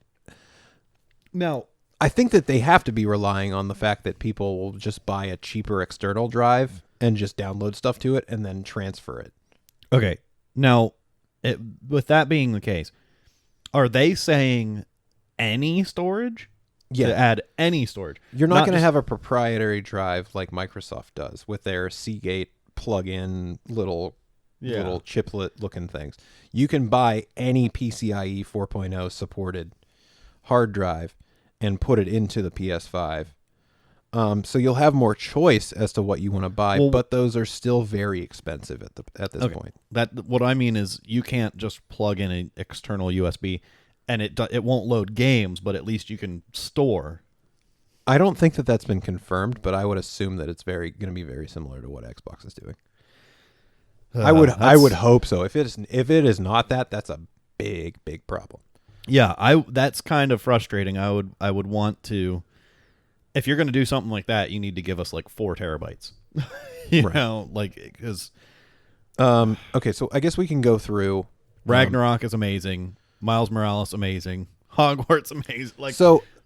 Now, I think that they have to be relying on the fact that people will just buy a cheaper external drive and just download stuff to it and then transfer it. Okay. Now, with that being the case, are they saying any storage? Yeah. To add any storage. You're not going to have a proprietary drive like Microsoft does with their Seagate plug-in little chiplet-looking things. You can buy any PCIe 4.0 supported hard drive and put it into the PS5. So you'll have more choice as to what you want to buy, but those are still very expensive at this point. What I mean is you can't just plug in an external USB and it won't load games, but at least you can store. I don't think that that's been confirmed, but I would assume that it's going to be very similar to what Xbox is doing. I would hope so. If it is not that, that's a big problem. Yeah, that's kind of frustrating. I would want to, if you're going to do something like that, you need to give us like 4 terabytes. Because okay, so I guess we can go through. Ragnarok is amazing. Miles Morales amazing. Hogwarts amazing.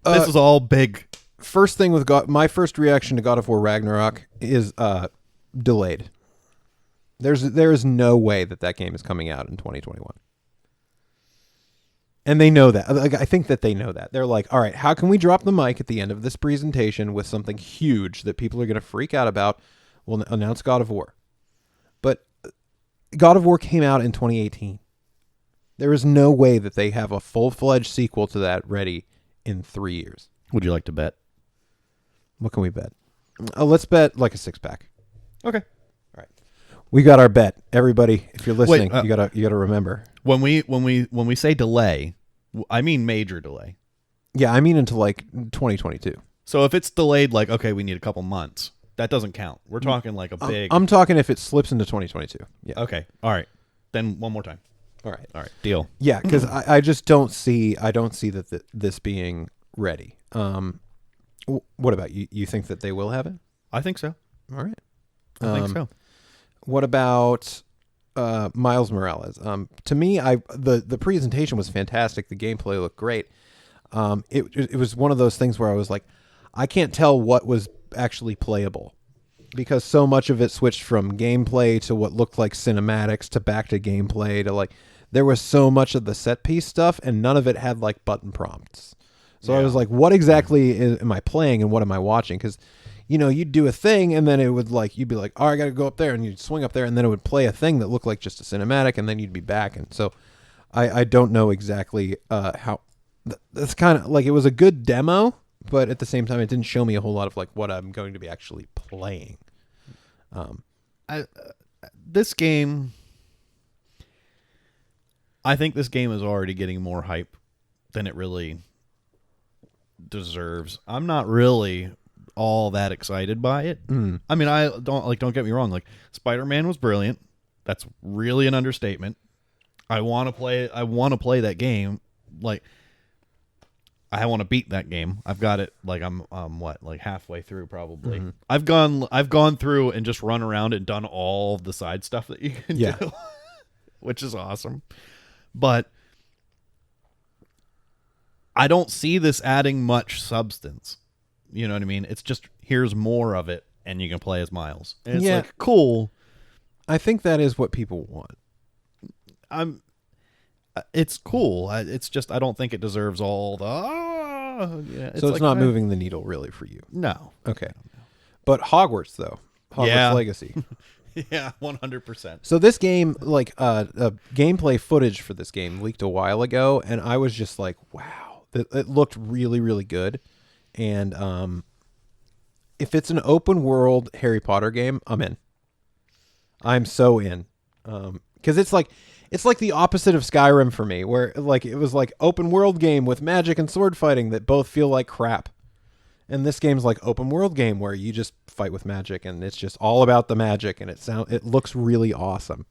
This is all big. First thing with my first reaction to God of War Ragnarok is delayed. There is no way that game is coming out in 2021. And they know that. I think that they know that. They're like, all right, how can we drop the mic at the end of this presentation with something huge that people are going to freak out about? We'll announce God of War. But God of War came out in 2018. There is no way that they have a full-fledged sequel to that ready in 3 years. Would you like to bet? What can we bet? Let's bet like a 6-pack. Okay. All right. We got our bet. Everybody, if you're listening, you gotta remember. When we say delay, I mean major delay. Yeah, I mean into like 2022. So if it's delayed, like, okay, we need a couple months, that doesn't count. We're talking like a big. I'm talking if it slips into 2022. Yeah. Okay. All right. Then one more time. All right. Deal. Yeah, because I just don't see that this being ready. What about you? You think that they will have it? I think so. All right. I think so. What about Miles Morales? To me, the presentation was fantastic. The gameplay looked great. It was one of those things where I was like, I can't tell what was actually playable because so much of it switched from gameplay to what looked like cinematics to back to gameplay to like there was so much of the set piece stuff and none of it had like button prompts. So I was like, what exactly am I playing and what am I watching? Because you'd do a thing and then it would like, you'd be like, oh, I got to go up there and you'd swing up there and then it would play a thing that looked like just a cinematic and then you'd be back. And so I don't know exactly how that's kind of like, it was a good demo, but at the same time, it didn't show me a whole lot of like what I'm going to be actually playing. This game, I think this game is already getting more hype than it really deserves. I'm not really all that excited by it. I mean, don't get me wrong. Like Spiderman was brilliant. That's really an understatement. I want to play that game. Like I want to beat that game. I've got it. Like I'm like halfway through probably. I've gone through and just run around and done all the side stuff that you can do, which is awesome. But I don't see this adding much substance. You know what I mean? It's just here's more of it, and you can play as Miles. And it's like cool. I think that is what people want. It's cool. It's just I don't think it deserves all the. So it's not moving the needle really for you. No. Okay. But Hogwarts though, Hogwarts Legacy. Yeah, 100%. So this game, like, gameplay footage for this game leaked a while ago, and I was just like, wow, it looked really, really good. And if it's an open world Harry Potter game, I'm in. I'm so in. Because it's like the opposite of Skyrim for me, where like it was like open world game with magic and sword fighting that both feel like crap. And this game's like open world game where you just fight with magic and it's just all about the magic, and it looks really awesome.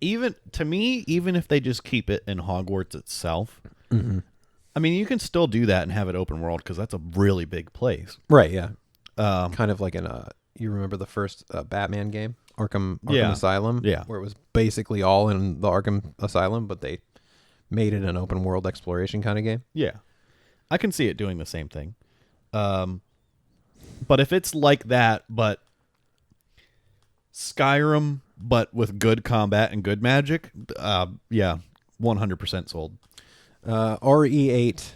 Even to me, even if they just keep it in Hogwarts itself, mm-hmm. I mean, you can still do that and have it open world because that's a really big place. Right, yeah. Kind of like you remember the first Batman game, Arkham Asylum? Yeah. Where it was basically all in the Arkham Asylum, but they made it an open world exploration kind of game. Yeah. I can see it doing the same thing. But if it's like that, but Skyrim, but with good combat and good magic, yeah, 100% sold. RE8.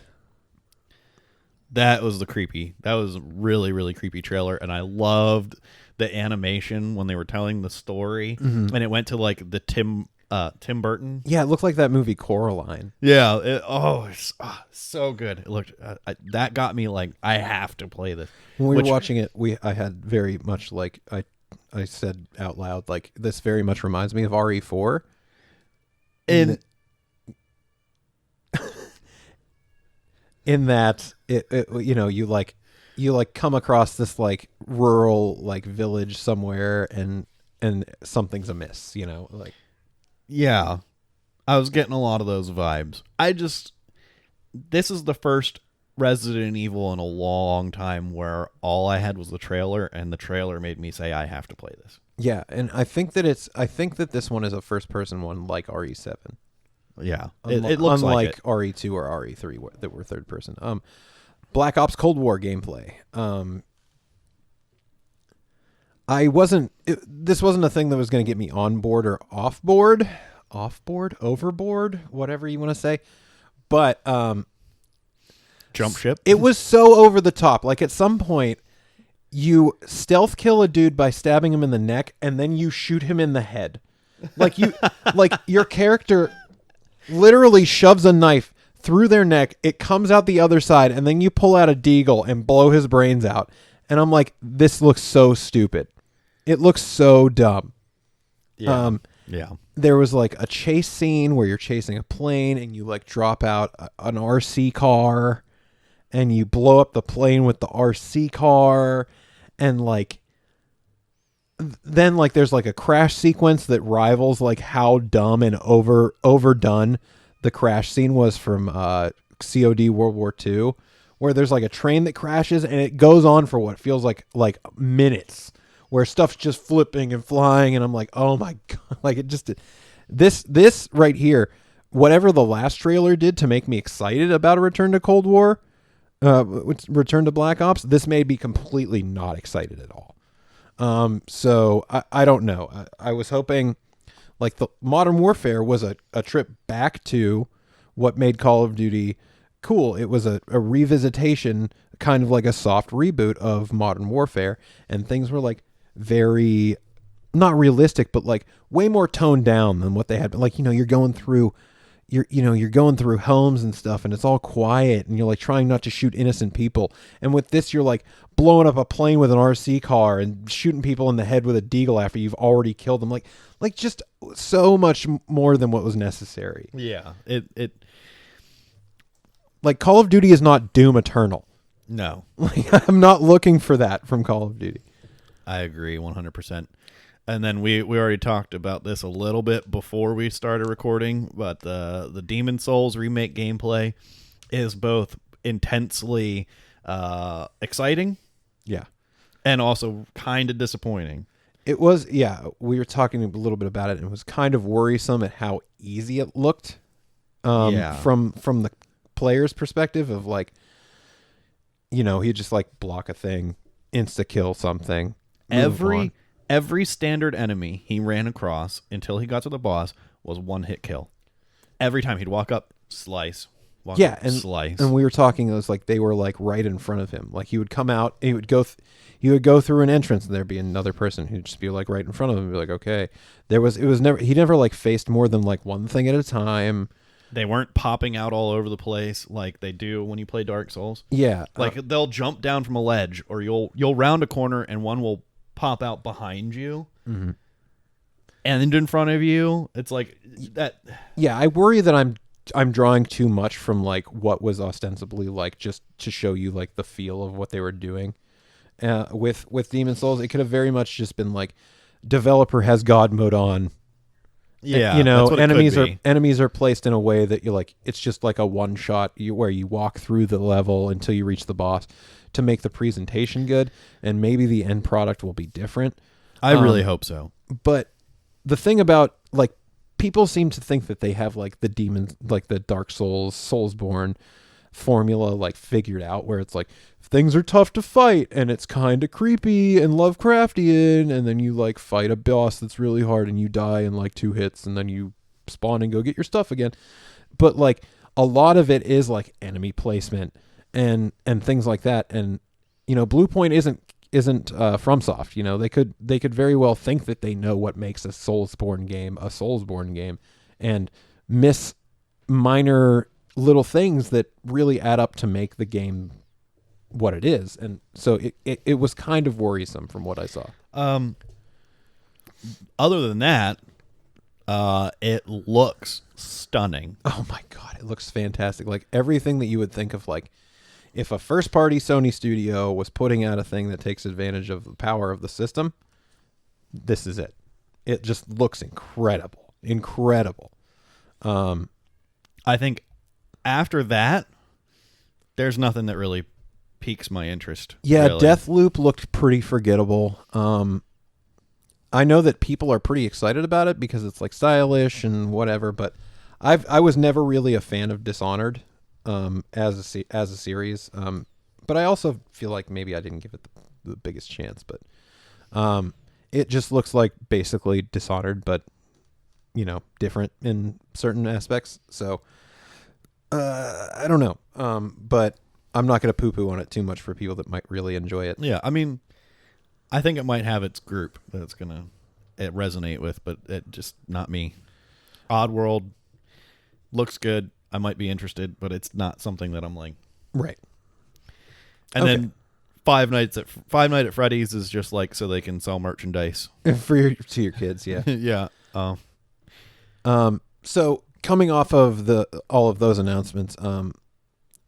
That was that was a really, really creepy trailer, and I loved the animation when they were telling the story, and it went to like the Tim Burton. Yeah, it looked like that movie Coraline. Yeah. It's so good. It looked that got me like I have to play this. When we were watching it, I had very much like I said out loud, like, this very much reminds me of RE4. In that it you come across this like rural like village somewhere and something's amiss, like. Yeah, I was getting a lot of those vibes. This is the first Resident Evil in a long time where all I had was the trailer, and the trailer made me say I have to play this. Yeah, and I think that this one is a first-person one like RE7. Yeah, it looks unlike like it. RE2 or RE3 that were third-person. Black Ops Cold War gameplay. This wasn't a thing that was going to get me on board or off board, overboard, whatever you want to say. But Jump ship. It was so over the top. Like at some point, you stealth kill a dude by stabbing him in the neck, and then you shoot him in the head. Like your character literally shoves a knife through their neck. It comes out the other side, and then you pull out a deagle and blow his brains out. And I'm like, this looks so stupid. It looks so dumb. Yeah. Yeah. There was like a chase scene where you're chasing a plane and you like drop out an RC car and you blow up the plane with the RC car, and like then like there's like a crash sequence that rivals like how dumb and overdone the crash scene was from COD World War II, where there's like a train that crashes and it goes on for what feels like minutes, where stuff's just flipping and flying, and I'm like, oh my god, like it just this right here, whatever the last trailer did to make me excited about a return to Cold War, return to Black Ops, this made me completely not excited at all. So I don't know. I was hoping like the Modern Warfare was a trip back to what made Call of Duty cool. It was a revisitation, kind of like a soft reboot of Modern Warfare, and things were like very not realistic, but like way more toned down than what they had. Like, you're going through homes and stuff, and it's all quiet, and you're like trying not to shoot innocent people. And with this, you're like blowing up a plane with an RC car and shooting people in the head with a deagle after you've already killed them. Like just so much more than what was necessary. Yeah. It like Call of Duty is not Doom Eternal. No. Like, I'm not looking for that from Call of Duty. I agree 100%. And then we already talked about this a little bit before we started recording, but the Demon Souls remake gameplay is both intensely exciting, yeah, and also kind of disappointing. It was, yeah. We were talking a little bit about it, and it was kind of worrisome at how easy it looked. From the player's perspective of like, he'd just like block a thing, insta kill something. Every standard enemy he ran across until he got to the boss was one hit kill. Every time he'd walk up, slice, Yeah, and slice. And we were talking. It was like they were like right in front of him. Like he would come out. He would go through an entrance, and there'd be another person who'd just be like right in front of him. And be like, okay, it was never. He never like faced more than like one thing at a time. They weren't popping out all over the place like they do when you play Dark Souls. Yeah, like they'll jump down from a ledge, or you'll round a corner and one will pop out behind you, and in front of you. It's like that. Yeah, I worry that I'm drawing too much from like what was ostensibly like just to show you like the feel of what they were doing. With Demon Souls, it could have very much just been like developer has God mode on. Yeah, you know, that's enemies are placed in a way that you're like it's just like a one shot where you walk through the level until you reach the boss to make the presentation good, and maybe the end product will be different. I really hope so. But the thing about like people seem to think that they have like the demons, like the Dark Souls, Soulsborne formula like figured out, where it's like things are tough to fight and it's kind of creepy and Lovecraftian, and then you like fight a boss that's really hard and you die in like 2 hits and then you spawn and go get your stuff again. But like a lot of it is like enemy placement and things like that. And you know, Blue Point isn't FromSoft. You know, they could very well think that they know what makes a Soulsborne game and miss minor little things that really add up to make the game what it is. And so it was kind of worrisome from what I saw. Other than that, it looks stunning. Oh my God, it looks fantastic. Like everything that you would think of, like if a first party Sony studio was putting out a thing that takes advantage of the power of the system, this is it. It just looks incredible. I think after that, there's nothing that really piques my interest. Yeah, really. Deathloop looked pretty forgettable. I know that people are pretty excited about it because it's like stylish and whatever, but I was never really a fan of Dishonored as a series. But I also feel like maybe I didn't give it the biggest chance. But it just looks like basically Dishonored, but you know, different in certain aspects. So I don't know. But I'm not going to poo-poo on it too much for people that might really enjoy it. Yeah, I mean, I think it might have its group that it's going to resonate with, but it just not me. Oddworld looks good. I might be interested, but it's not something that I'm like. Right. And then Five Nights at Freddy's is just like so they can sell merchandise to your kids, yeah. Yeah. So coming off of all of those announcements,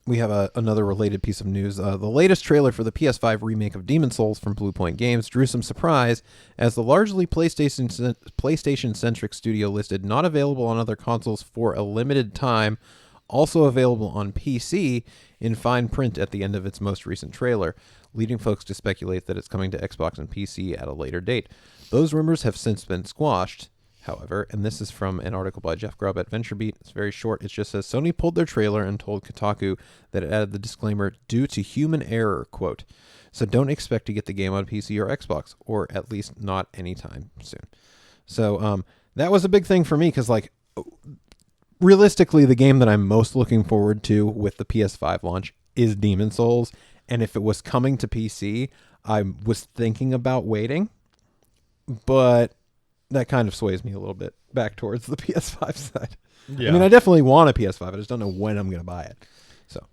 we have another related piece of news. The latest trailer for the PS5 remake of Demon Souls from Blue Point Games drew some surprise, as the largely PlayStation-centric studio listed not available on other consoles for a limited time, also available on PC in fine print at the end of its most recent trailer, leading folks to speculate that it's coming to Xbox and PC at a later date. Those rumors have since been squashed, however, and this is from an article by Jeff Grubb at VentureBeat. It's very short. It just says, Sony pulled their trailer and told Kotaku that it added the disclaimer, due to human error, quote. So don't expect to get the game on PC or Xbox, or at least not anytime soon. So that was a big thing for me, because like, realistically, the game that I'm most looking forward to with the PS5 launch is Demon Souls, and if it was coming to PC, I was thinking about waiting, but that kind of sways me a little bit back towards the PS5 side. Yeah. I mean, I definitely want a PS5. I just don't know when I'm going to buy it. So,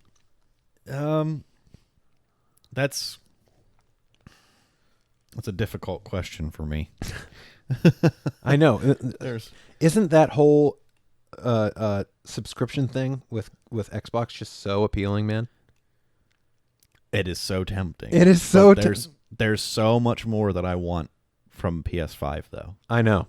that's a difficult question for me. I know. Isn't that whole subscription thing with Xbox just so appealing, man? It is so tempting. It is so there's so much more that I want from PS5 though. I know.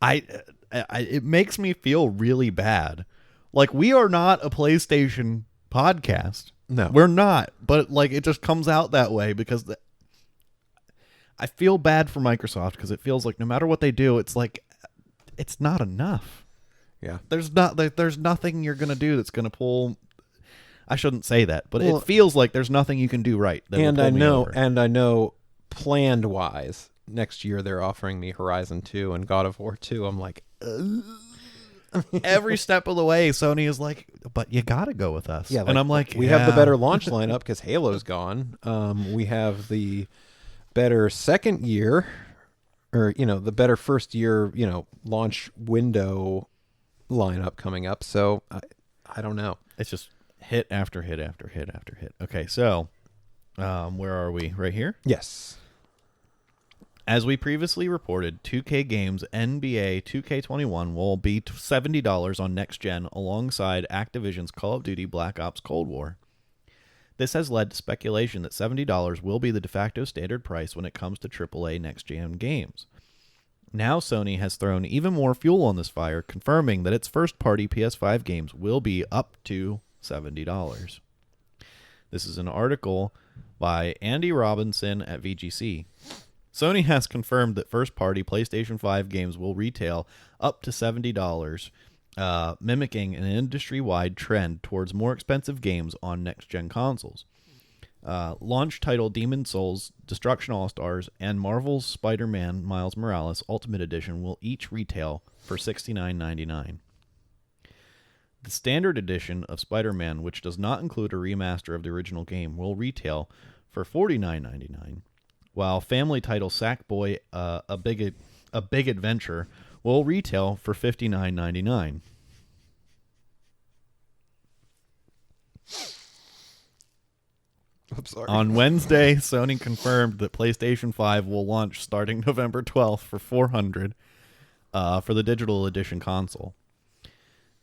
It makes me feel really bad. Like, we are not a PlayStation podcast. No, we're not. But like, it just comes out that way because I feel bad for Microsoft, because it feels like no matter what they do, it's like it's not enough. Yeah, there's nothing you're gonna do that's gonna pull. I shouldn't say that, but it feels like there's nothing you can do right. And I know, planned wise, next year they're offering me Horizon 2 and God of War 2. I'm like, every step of the way, Sony is like, but you got to go with us. Yeah, and I'm like, we have the better launch lineup because Halo's gone. We have the better second year, or the better first year, launch window lineup coming up. So I don't know. It's just hit after hit after hit after hit. Okay, so where are we? Right here? Yes. As we previously reported, 2K Games NBA 2K21 will be $70 on next gen alongside Activision's Call of Duty Black Ops Cold War. This has led to speculation that $70 will be the de facto standard price when it comes to AAA next gen games. Now Sony has thrown even more fuel on this fire, confirming that its first-party PS5 games will be up to $70. This is an article by Andy Robinson at VGC. Sony has confirmed that first-party PlayStation 5 games will retail up to $70, mimicking an industry-wide trend towards more expensive games on next-gen consoles. Launch title Demon's Souls, Destruction All-Stars, and Marvel's Spider-Man Miles Morales Ultimate Edition will each retail for $69.99. The standard edition of Spider-Man, which does not include a remaster of the original game, will retail for $49.99. While family title Sackboy: A Big Adventure will retail for $59.99. I'm sorry. On Wednesday, Sony confirmed that PlayStation 5 will launch starting November 12th for $400 for the digital edition console.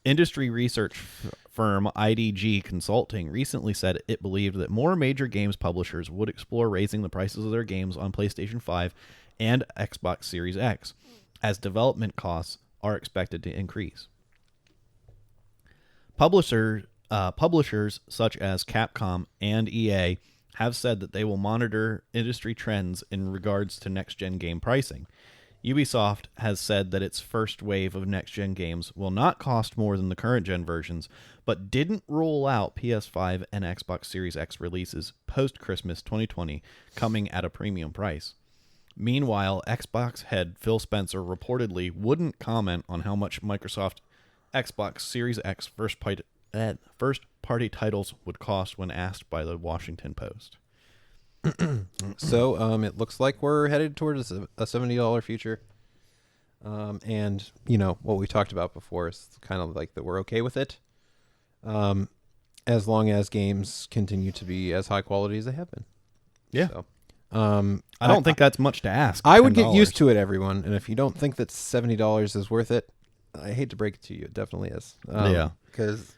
Industry research firm IDG Consulting recently said it believed that more major games publishers would explore raising the prices of their games on PlayStation 5 and Xbox Series X, as development costs are expected to increase. Publishers such as Capcom and EA have said that they will monitor industry trends in regards to next-gen game pricing. Ubisoft has said that its first wave of next-gen games will not cost more than the current-gen versions, but didn't rule out PS5 and Xbox Series X releases post-Christmas 2020 coming at a premium price. Meanwhile, Xbox head Phil Spencer reportedly wouldn't comment on how much Microsoft Xbox Series X first-party titles would cost when asked by the Washington Post. So it looks like we're headed towards a $70 future. And, what we talked about before is kind of like that we're okay with it. As long as games continue to be as high quality as they have been. Yeah. So, I don't think that's much to ask. I would get $10. used to it, everyone. And if you don't think that $70 is worth it, I hate to break it to you. It definitely is. Yeah. Because,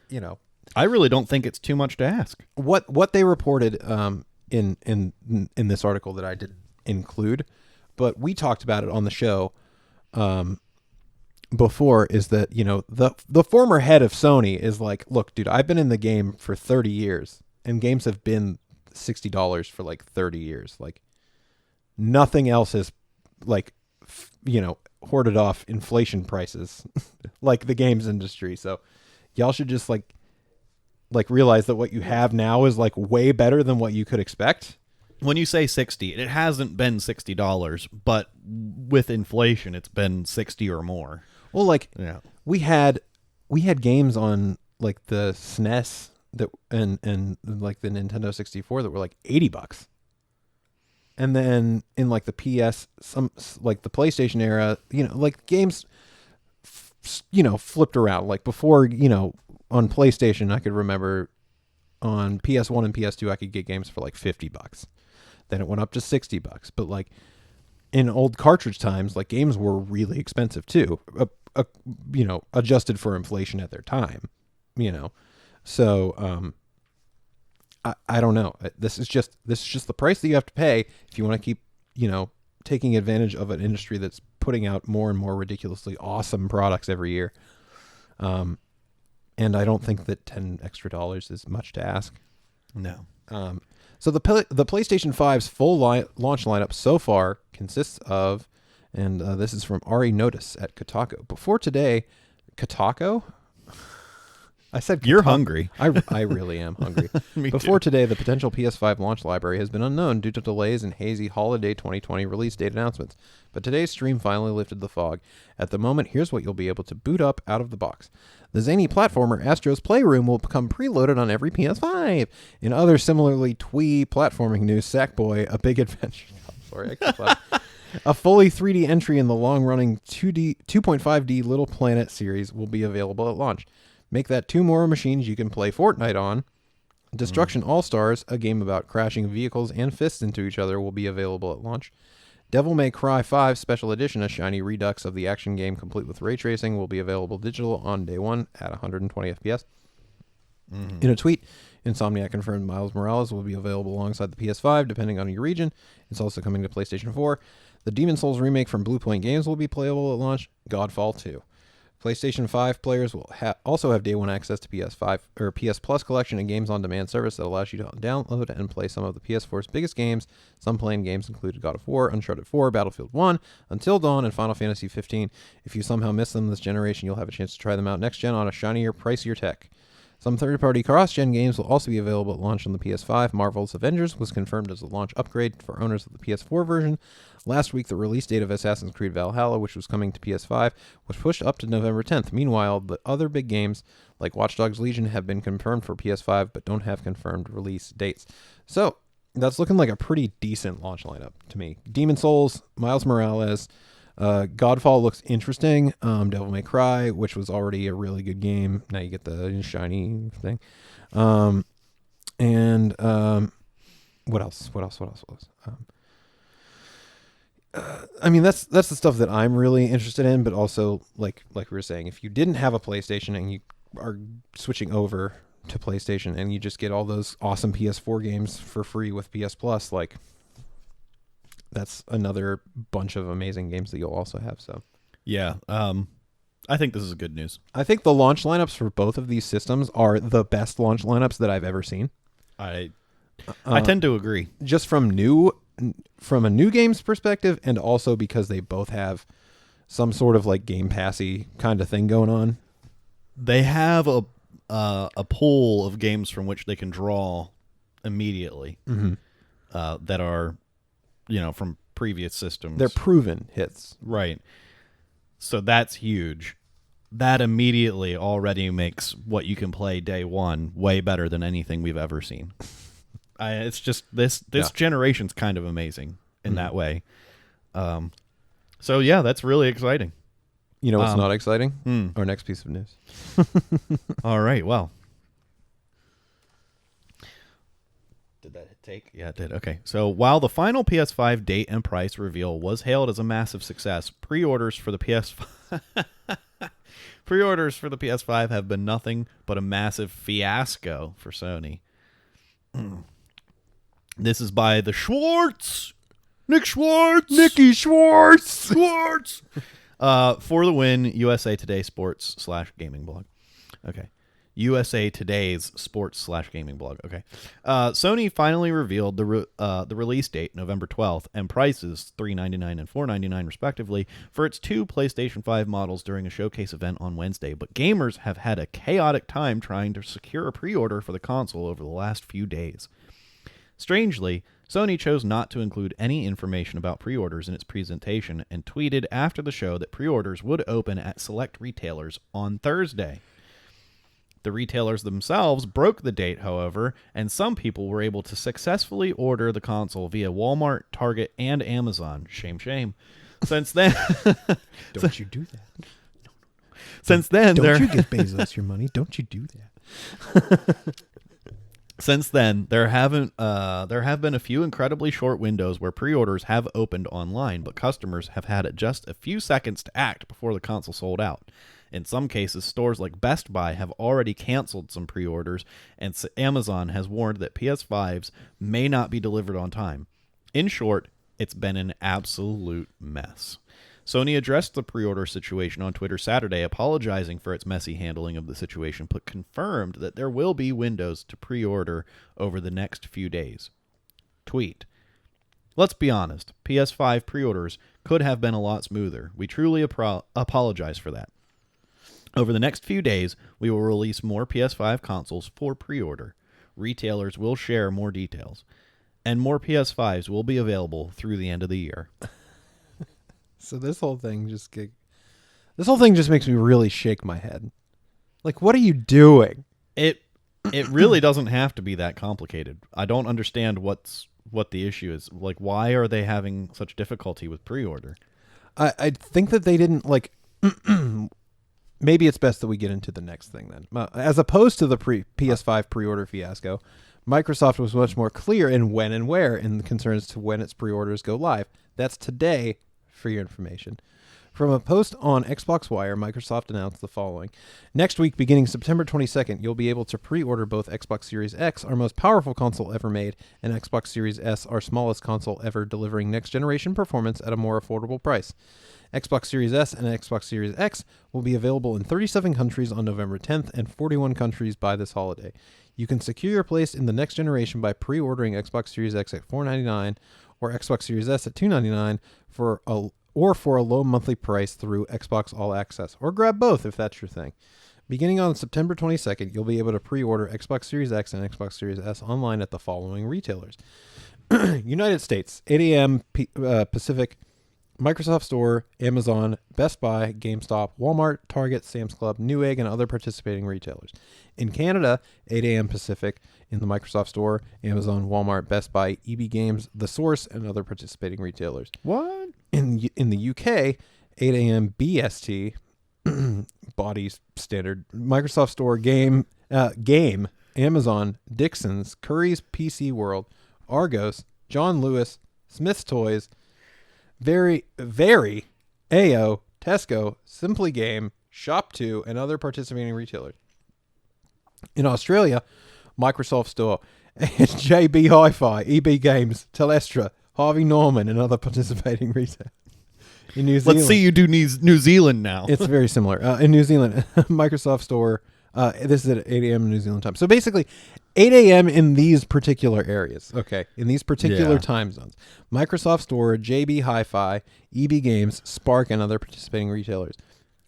I really don't think it's too much to ask. What they reported in this article that I did include, but we talked about it on the show before, is that the former head of Sony is like, look, dude, I've been in the game for 30 years and games have been $60 for like 30 years. Like nothing else is like hoarded off inflation prices like the games industry. So y'all should just like realize that what you have now is like way better than what you could expect. When you say 60, it hasn't been $60, but with inflation, it's been 60 or more. Well, yeah, we had games on like the SNES that and like the Nintendo 64 that were like $80. And then in like the PS, like the PlayStation era, like games, flipped around. Like before, on PlayStation, I could remember on PS1 and PS2, I could get games for like $50. Then it went up to $60. But like in old cartridge times, like games were really expensive too, adjusted for inflation at their time, So I don't know. This is just the price that you have to pay if you want to keep, taking advantage of an industry that's putting out more and more ridiculously awesome products every year. And I don't think that $10 extra is much to ask. No. So the PlayStation 5's full launch lineup so far consists of, and this is from Ari Notice at Kotaku. Before today, Kotaku? I said You're hungry. I really am hungry. Me Before too. today, the potential PS5 launch library has been unknown due to delays in hazy holiday 2020 release date announcements. But today's stream finally lifted the fog. At the moment, here's what you'll be able to boot up out of the box. The zany platformer Astro's Playroom will become preloaded on every PS5. In other similarly twee platforming news, Sackboy, a big adventure. Sorry, I can't laugh. A fully 3D entry in the long-running 2.5D Little Planet series will be available at launch. Make that 2 more machines you can play Fortnite on. Destruction All-Stars, a game about crashing vehicles and fists into each other, will be available at launch. Devil May Cry 5 Special Edition, a shiny redux of the action game complete with ray tracing, will be available digital on day 1 at 120 FPS. In a tweet, Insomniac confirmed Miles Morales will be available alongside the PS5, depending on your region. It's also coming to PlayStation 4. The Demon's Souls remake from Bluepoint Games will be playable at launch. Godfall 2. PlayStation 5 players will also have day 1 access to PS5 or PS Plus collection and games on demand service that allows you to download and play some of the PS4's biggest games. Some playing games included God of War, Uncharted 4, Battlefield 1, Until Dawn, and Final Fantasy 15. If you somehow miss them this generation, you'll have a chance to try them out next gen on a shinier, pricier tech. Some third-party cross-gen games will also be available at launch on the PS5. Marvel's Avengers was confirmed as a launch upgrade for owners of the PS4 version. Last week, the release date of Assassin's Creed Valhalla, which was coming to PS5, was pushed up to November 10th. Meanwhile, the other big games, like Watch Dogs Legion, have been confirmed for PS5, but don't have confirmed release dates. So, that's looking like a pretty decent launch lineup to me. Demon's Souls, Miles Morales, Godfall looks interesting. Devil May Cry, which was already a really good game. Now you get the shiny thing. What else? I mean, that's the stuff that I'm really interested in. But also, like we were saying, if you didn't have a PlayStation and you are switching over to PlayStation and you just get all those awesome PS4 games for free with PS Plus, like, that's another bunch of amazing games that you'll also have. So, yeah, I think this is good news. I think the launch lineups for both of these systems are the best launch lineups that I've ever seen. I tend to agree. Just from a new games perspective, and also because they both have some sort of like Game Passy kind of thing going on. They have a pool of games from which they can draw immediately that are, from previous systems. They're proven hits. Right. So that's huge. That immediately already makes what you can play day 1 way better than anything we've ever seen. It's just this generation's kind of amazing in that way. So yeah, that's really exciting. You know what's not exciting? Our next piece of news. All right. Well, did that take? Yeah, it did. Okay. So while the final PS5 date and price reveal was hailed as a massive success, pre-orders for the PS5 have been nothing but a massive fiasco for Sony. This is by the Nicky Schwartz. For the win, USA Today Sports / gaming blog. Okay. USA Today's Sports / gaming blog. Okay. Sony finally revealed the release date, November 12th, and prices, $399 and $499 respectively, for its 2 PlayStation 5 models during a showcase event on Wednesday. But gamers have had a chaotic time trying to secure a pre-order for the console over the last few days. Strangely, Sony chose not to include any information about pre-orders in its presentation and tweeted after the show that pre-orders would open at select retailers on Thursday. The retailers themselves broke the date, however, and some people were able to successfully order the console via Walmart, Target, and Amazon. Shame, shame. Since then... Don't you do that. No. Since then... Don't you give Bezos your money. Don't you do that. Since then, there have been a few incredibly short windows where pre-orders have opened online, but customers have had just a few seconds to act before the console sold out. In some cases, stores like Best Buy have already canceled some pre-orders, and Amazon has warned that PS5s may not be delivered on time. In short, it's been an absolute mess. Sony addressed the pre-order situation on Twitter Saturday, apologizing for its messy handling of the situation, but confirmed that there will be windows to pre-order over the next few days. Tweet: Let's be honest, PS5 pre-orders could have been a lot smoother. We truly apologize for that. Over the next few days, we will release more PS5 consoles for pre-order. Retailers will share more details, and more PS5s will be available through the end of the year. So this whole thing just makes me really shake my head. Like, what are you doing? It really doesn't have to be that complicated. I don't understand what the issue is. Like, why are they having such difficulty with pre-order? I think that they didn't like. Maybe it's best that we get into the next thing then. As opposed to the PS5 pre-order fiasco, Microsoft was much more clear in when and where in concerns to when its pre-orders go live. That's today, for your information. From a post on Xbox Wire, Microsoft announced the following. Next week, beginning September 22nd, you'll be able to pre-order both Xbox Series X, our most powerful console ever made, and Xbox Series S, our smallest console ever, delivering next-generation performance at a more affordable price. Xbox Series S and Xbox Series X will be available in 37 countries on November 10th and 41 countries by this holiday. You can secure your place in the next generation by pre-ordering Xbox Series X at $499 or Xbox Series S at $299 for a low monthly price through Xbox All Access, or grab both if that's your thing. Beginning on September 22nd, you'll be able to pre-order Xbox Series X and Xbox Series S online at the following retailers. United States, 8 a.m. Pacific, Microsoft Store, Amazon, Best Buy, GameStop, Walmart, Target, Sam's Club, Newegg, and other participating retailers. In Canada, 8 a.m. Pacific, in the Microsoft Store, Amazon, Walmart, Best Buy, EB Games, The Source, and other participating retailers. What? In the UK, 8 a.m. BST, body standard, Microsoft Store, Game, Amazon, Dixon's, Curry's PC World, Argos, John Lewis, Smith's Toys, Very, AO, Tesco, Simply Game, Shop2, and other participating retailers. In Australia, Microsoft Store, JB Hi-Fi, EB Games, Telestra, Harvey Norman, and other participating retailers. In New Zealand, Let's see you do New Zealand now. it's very similar. In New Zealand, Microsoft Store, this is at 8 a.m. New Zealand time. So basically, 8 a.m. in these particular areas, okay, in these particular time zones. Microsoft Store, JB Hi-Fi, EB Games, Spark, and other participating retailers.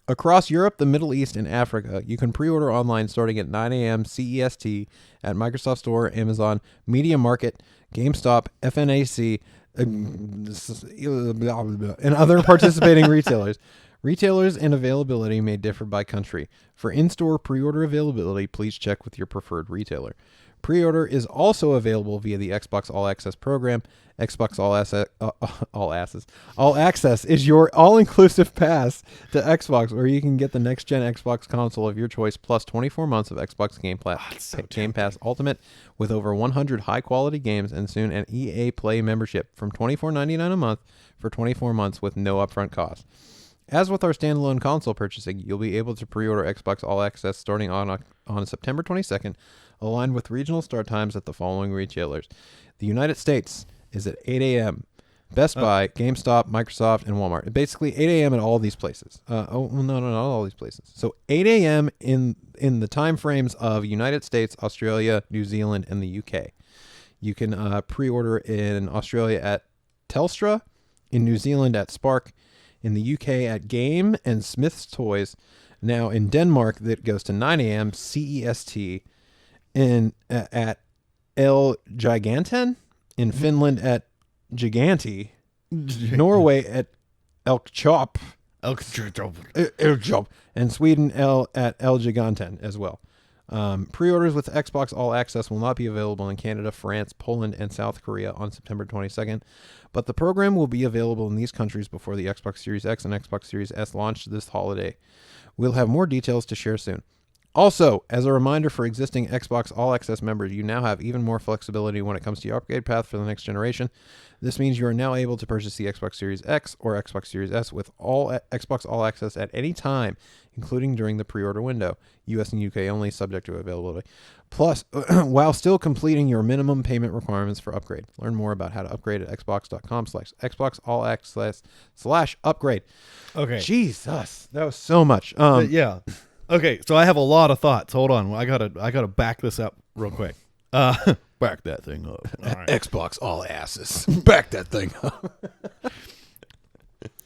Across Europe, the Middle East, and Africa, you can pre-order online starting at 9 a.m. CEST at Microsoft Store, Amazon, Media Market, GameStop, FNAC, and other participating retailers. Retailers and availability may differ by country. For in-store pre-order availability, please check with your preferred retailer. Pre-order is also available via the Xbox All Access program. Xbox All Access is your all-inclusive pass to Xbox, where you can get the next-gen Xbox console of your choice, plus 24 months of Xbox Game Pass Ultimate with over 100 high-quality games, and soon an EA Play membership from $24.99 a month for 24 months with no upfront cost. As with our standalone console purchasing, you'll be able to pre-order Xbox All Access starting on September 22nd, aligned with regional start times at the following retailers. The United States is at 8 a.m. Best Buy, GameStop, Microsoft, and Walmart. Basically, 8 a.m. at all these places. Not all these places. So 8 a.m. in the time frames of United States, Australia, New Zealand, and the UK. You can pre-order in Australia at Telstra, in New Zealand at Spark, in the UK at Game and Smith's Toys. Now in Denmark, that goes to 9 a.m. CEST. At El Giganten. In Finland at Giganti. Norway at Elkchop. And Sweden at El Giganten as well. Pre-orders with Xbox All Access will not be available in Canada, France, Poland, and South Korea on September 22nd, but the program will be available in these countries before the Xbox Series X and Xbox Series S launch this holiday. We'll have more details to share soon. Also, as a reminder for existing Xbox All Access members, you now have even more flexibility when it comes to your upgrade path for the next generation. This means you are now able to purchase the Xbox Series X or Xbox Series S with all Xbox All Access at any time, including during the pre-order window. US and UK only, subject to availability. Plus, while still completing your minimum payment requirements for upgrade. Learn more about how to upgrade at xbox.com/Xbox All Access/upgrade. Okay. Jesus, that was so much. Yeah. Okay, so I have a lot of thoughts. Hold on, I gotta back this up real quick. Back that thing up. All right. Xbox All Asses. Back that thing up.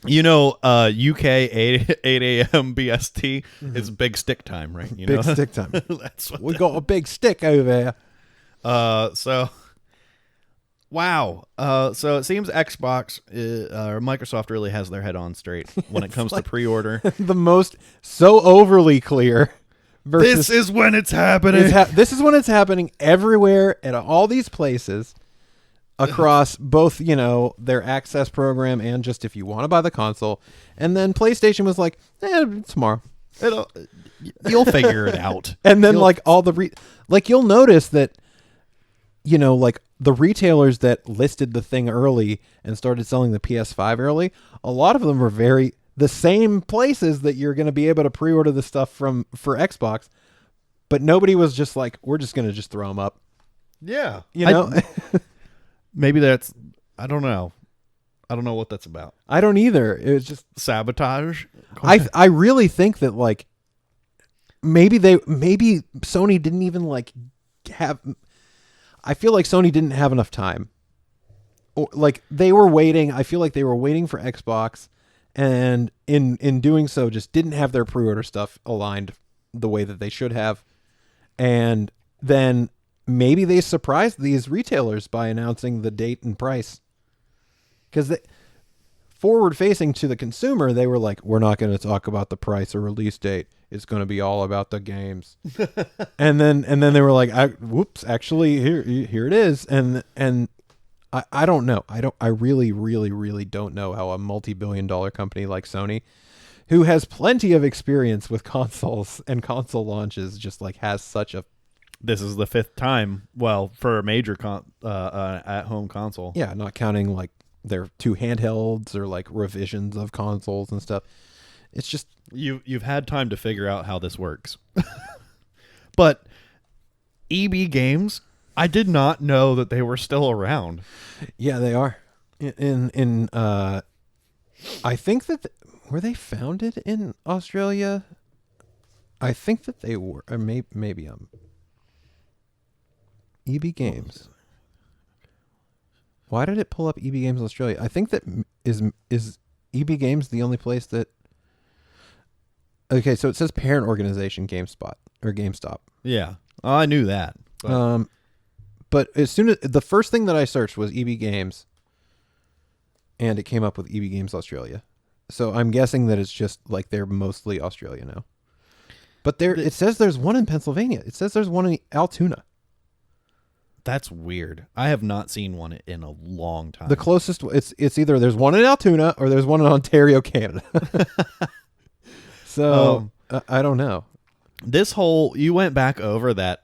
UK 8 a.m. BST is big stick time, right? Big stick time. That's what We got a big stick over there. Wow. So it seems Xbox or Microsoft really has their head on straight when it comes to pre-order. The most so overly clear. This is when it's happening. This is when it's happening everywhere at all these places across both, their access program and just if you want to buy the console. And then PlayStation was like, tomorrow. You'll figure it out. And then you'll notice that, the retailers that listed the thing early and started selling the PS5 early, a lot of them were the same places that you're going to be able to pre-order the stuff for Xbox, but nobody was just like, we're just going to just throw them up. Yeah. Maybe that's, I don't know. I don't know what that's about. I don't either. It was just sabotage. I really think that maybe Sony didn't even have, I feel like Sony didn't have enough time. Or they were waiting. I feel like they were waiting for Xbox, and in doing so just didn't have their pre-order stuff aligned the way that they should have. And then maybe they surprised these retailers by announcing the date and price. Because forward facing to the consumer, they were like, we're not going to talk about the price or release date. It's going to be all about the games. and then they were like, whoops, actually here it is. And I don't know. I really, really, really don't know how a multi-billion-dollar company like Sony, who has plenty of experience with consoles and console launches, just has such a. This is the fifth time. Well, for a major at-home console. Yeah, not counting their two handhelds or revisions of consoles and stuff. It's just you've had time to figure out how this works. But EB Games, I did not know that they were still around. Yeah, they are. I think that were they founded in Australia? I think that they were. Or maybe EB Games. Why did it pull up EB Games Australia? I think that is EB Games the only place that. Okay, so it says parent organization GameStop. Yeah, I knew that. But as soon as the first thing that I searched was EB Games, and it came up with EB Games Australia. So I'm guessing that it's just they're mostly Australia now. But it says there's one in Pennsylvania. It says there's one in Altoona. That's weird. I have not seen one in a long time. The closest it's either there's one in Altoona or there's one in Ontario, Canada. So I don't know. You went back over that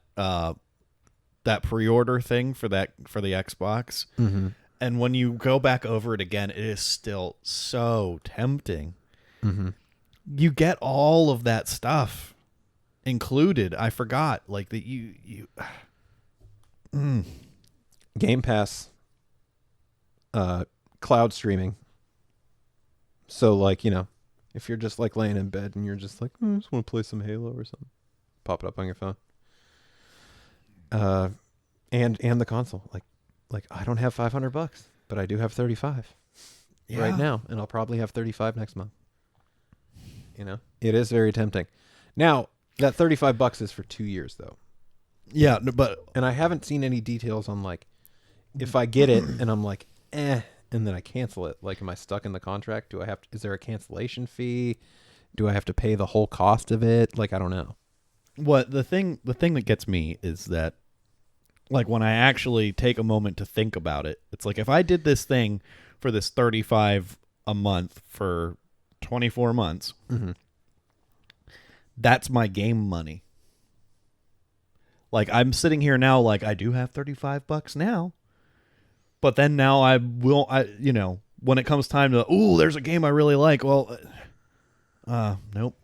pre-order thing for the Xbox, mm-hmm. and when you go back over it again, it is still so tempting. Mm-hmm. You get all of that stuff included. I forgot that you. Game Pass, cloud streaming. So if you're just like laying in bed and you're just like, I just want to play some Halo or something, pop it up on your phone. And the console, like I don't have $500, but I do have 35 right now, and I'll probably have 35 next month. You know, it is very tempting. Now that $35 is for 2 years though. Yeah, but I haven't seen any details on like if I get it and I'm like, and then I cancel it. Like, am I stuck in the contract? Do I have to, is there a cancellation fee? Do I have to pay the whole cost of it? Like, I don't know. What the thing that gets me is that, like, when I actually take a moment to think about it, it's like if I did this thing for this $35 a month for 24 months, mm-hmm. that's my game money. Like, I'm sitting here now, like, I do have $35 now, but then now you know, when it comes time to, there's a game I really like. Well, nope,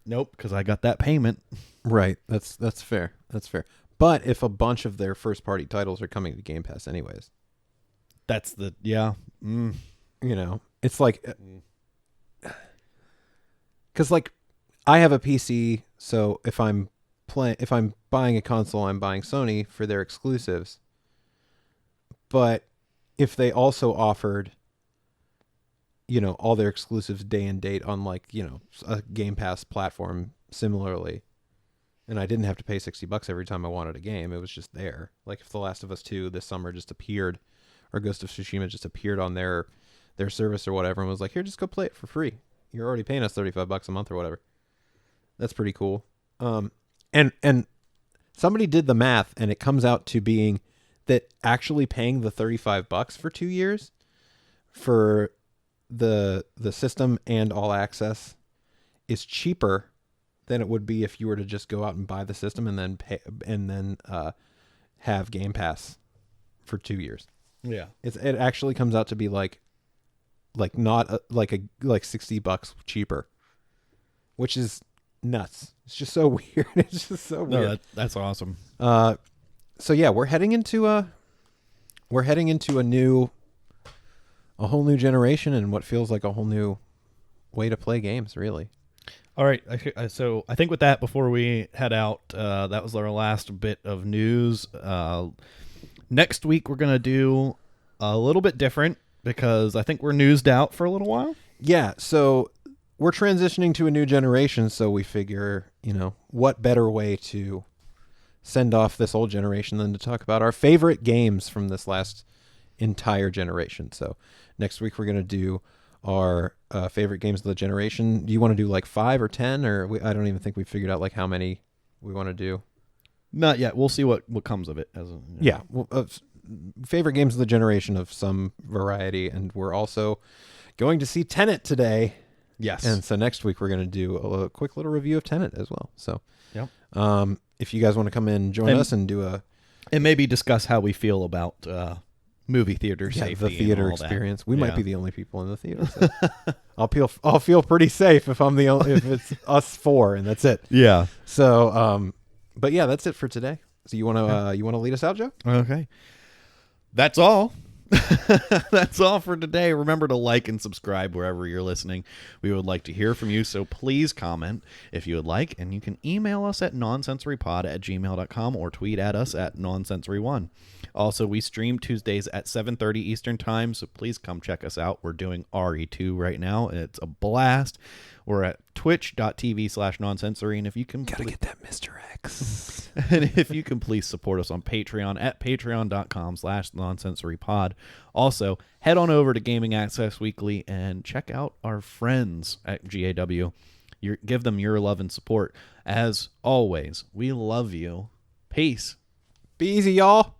because I got that payment. Right. That's fair. That's fair. But if a bunch of their first party titles are coming to Game Pass anyways, that's the, yeah. You know, it's like, because like I have a PC, so if I'm buying a console, I'm buying Sony for their exclusives. But if they also offered all their exclusives day and date on like, a Game Pass platform similarly. And I didn't have to pay $60 every time I wanted a game. It was just there. Like if The Last of Us 2 this summer just appeared, or Ghost of Tsushima just appeared on their service or whatever, and was like, here, just go play it for free. You're already paying us $35 a month or whatever. That's pretty cool. And somebody did the math, and it comes out to being that actually paying the $35 for 2 years for the system and all access is cheaper than it would be if you were to just go out and buy the system and then pay and then have Game Pass for 2 years. Yeah, it actually comes out to be like not like $60 cheaper, which is nuts. It's just so weird. It's just so weird. No, that's awesome. So yeah, we're heading into a whole new generation and what feels like a whole new way to play games, really. All right, so I think with that, before we head out, that was our last bit of news. Next week, we're going to do a little bit different because I think we're newsed out for a little while. Yeah, so we're transitioning to a new generation, so we figure, what better way to send off this old generation than to talk about our favorite games from this last entire generation. So next week, we're going to do our favorite games of the generation. Do you want to do like 5 or 10, or I don't even think we figured out like how many we want to do. Not yet. We'll see what comes of it. Yeah. Well, favorite games of the generation of some variety, and we're also going to see Tenet today. Yes. And so next week we're going to do a quick little review of Tenet as well. So, yep. If you guys want to come in and join us and do and maybe discuss how we feel about movie theater safety, the theater and all experience. That. We might be the only people in the theater. So I'll feel pretty safe if if it's us 4 and that's it. Yeah. So, but yeah, that's it for today. So you want to lead us out, Joe? Okay. That's all. That's all for today. Remember to like and subscribe wherever you're listening. We would like to hear from you, so please comment if you would like, and you can email us at nonsensorypod@gmail.com or tweet at us at nonsensory1. Also, we stream Tuesdays at 7:30 Eastern Time, so please come check us out. We're doing RE2 right now, and it's a blast. We're at twitch.tv/nonsensory, and if you can... Gotta get that Mr. X. And if you can please support us on Patreon at patreon.com/nonsensorypod. Also, head on over to Gaming Access Weekly and check out our friends at GAW. Give them your love and support. As always, we love you. Peace. Be easy, y'all.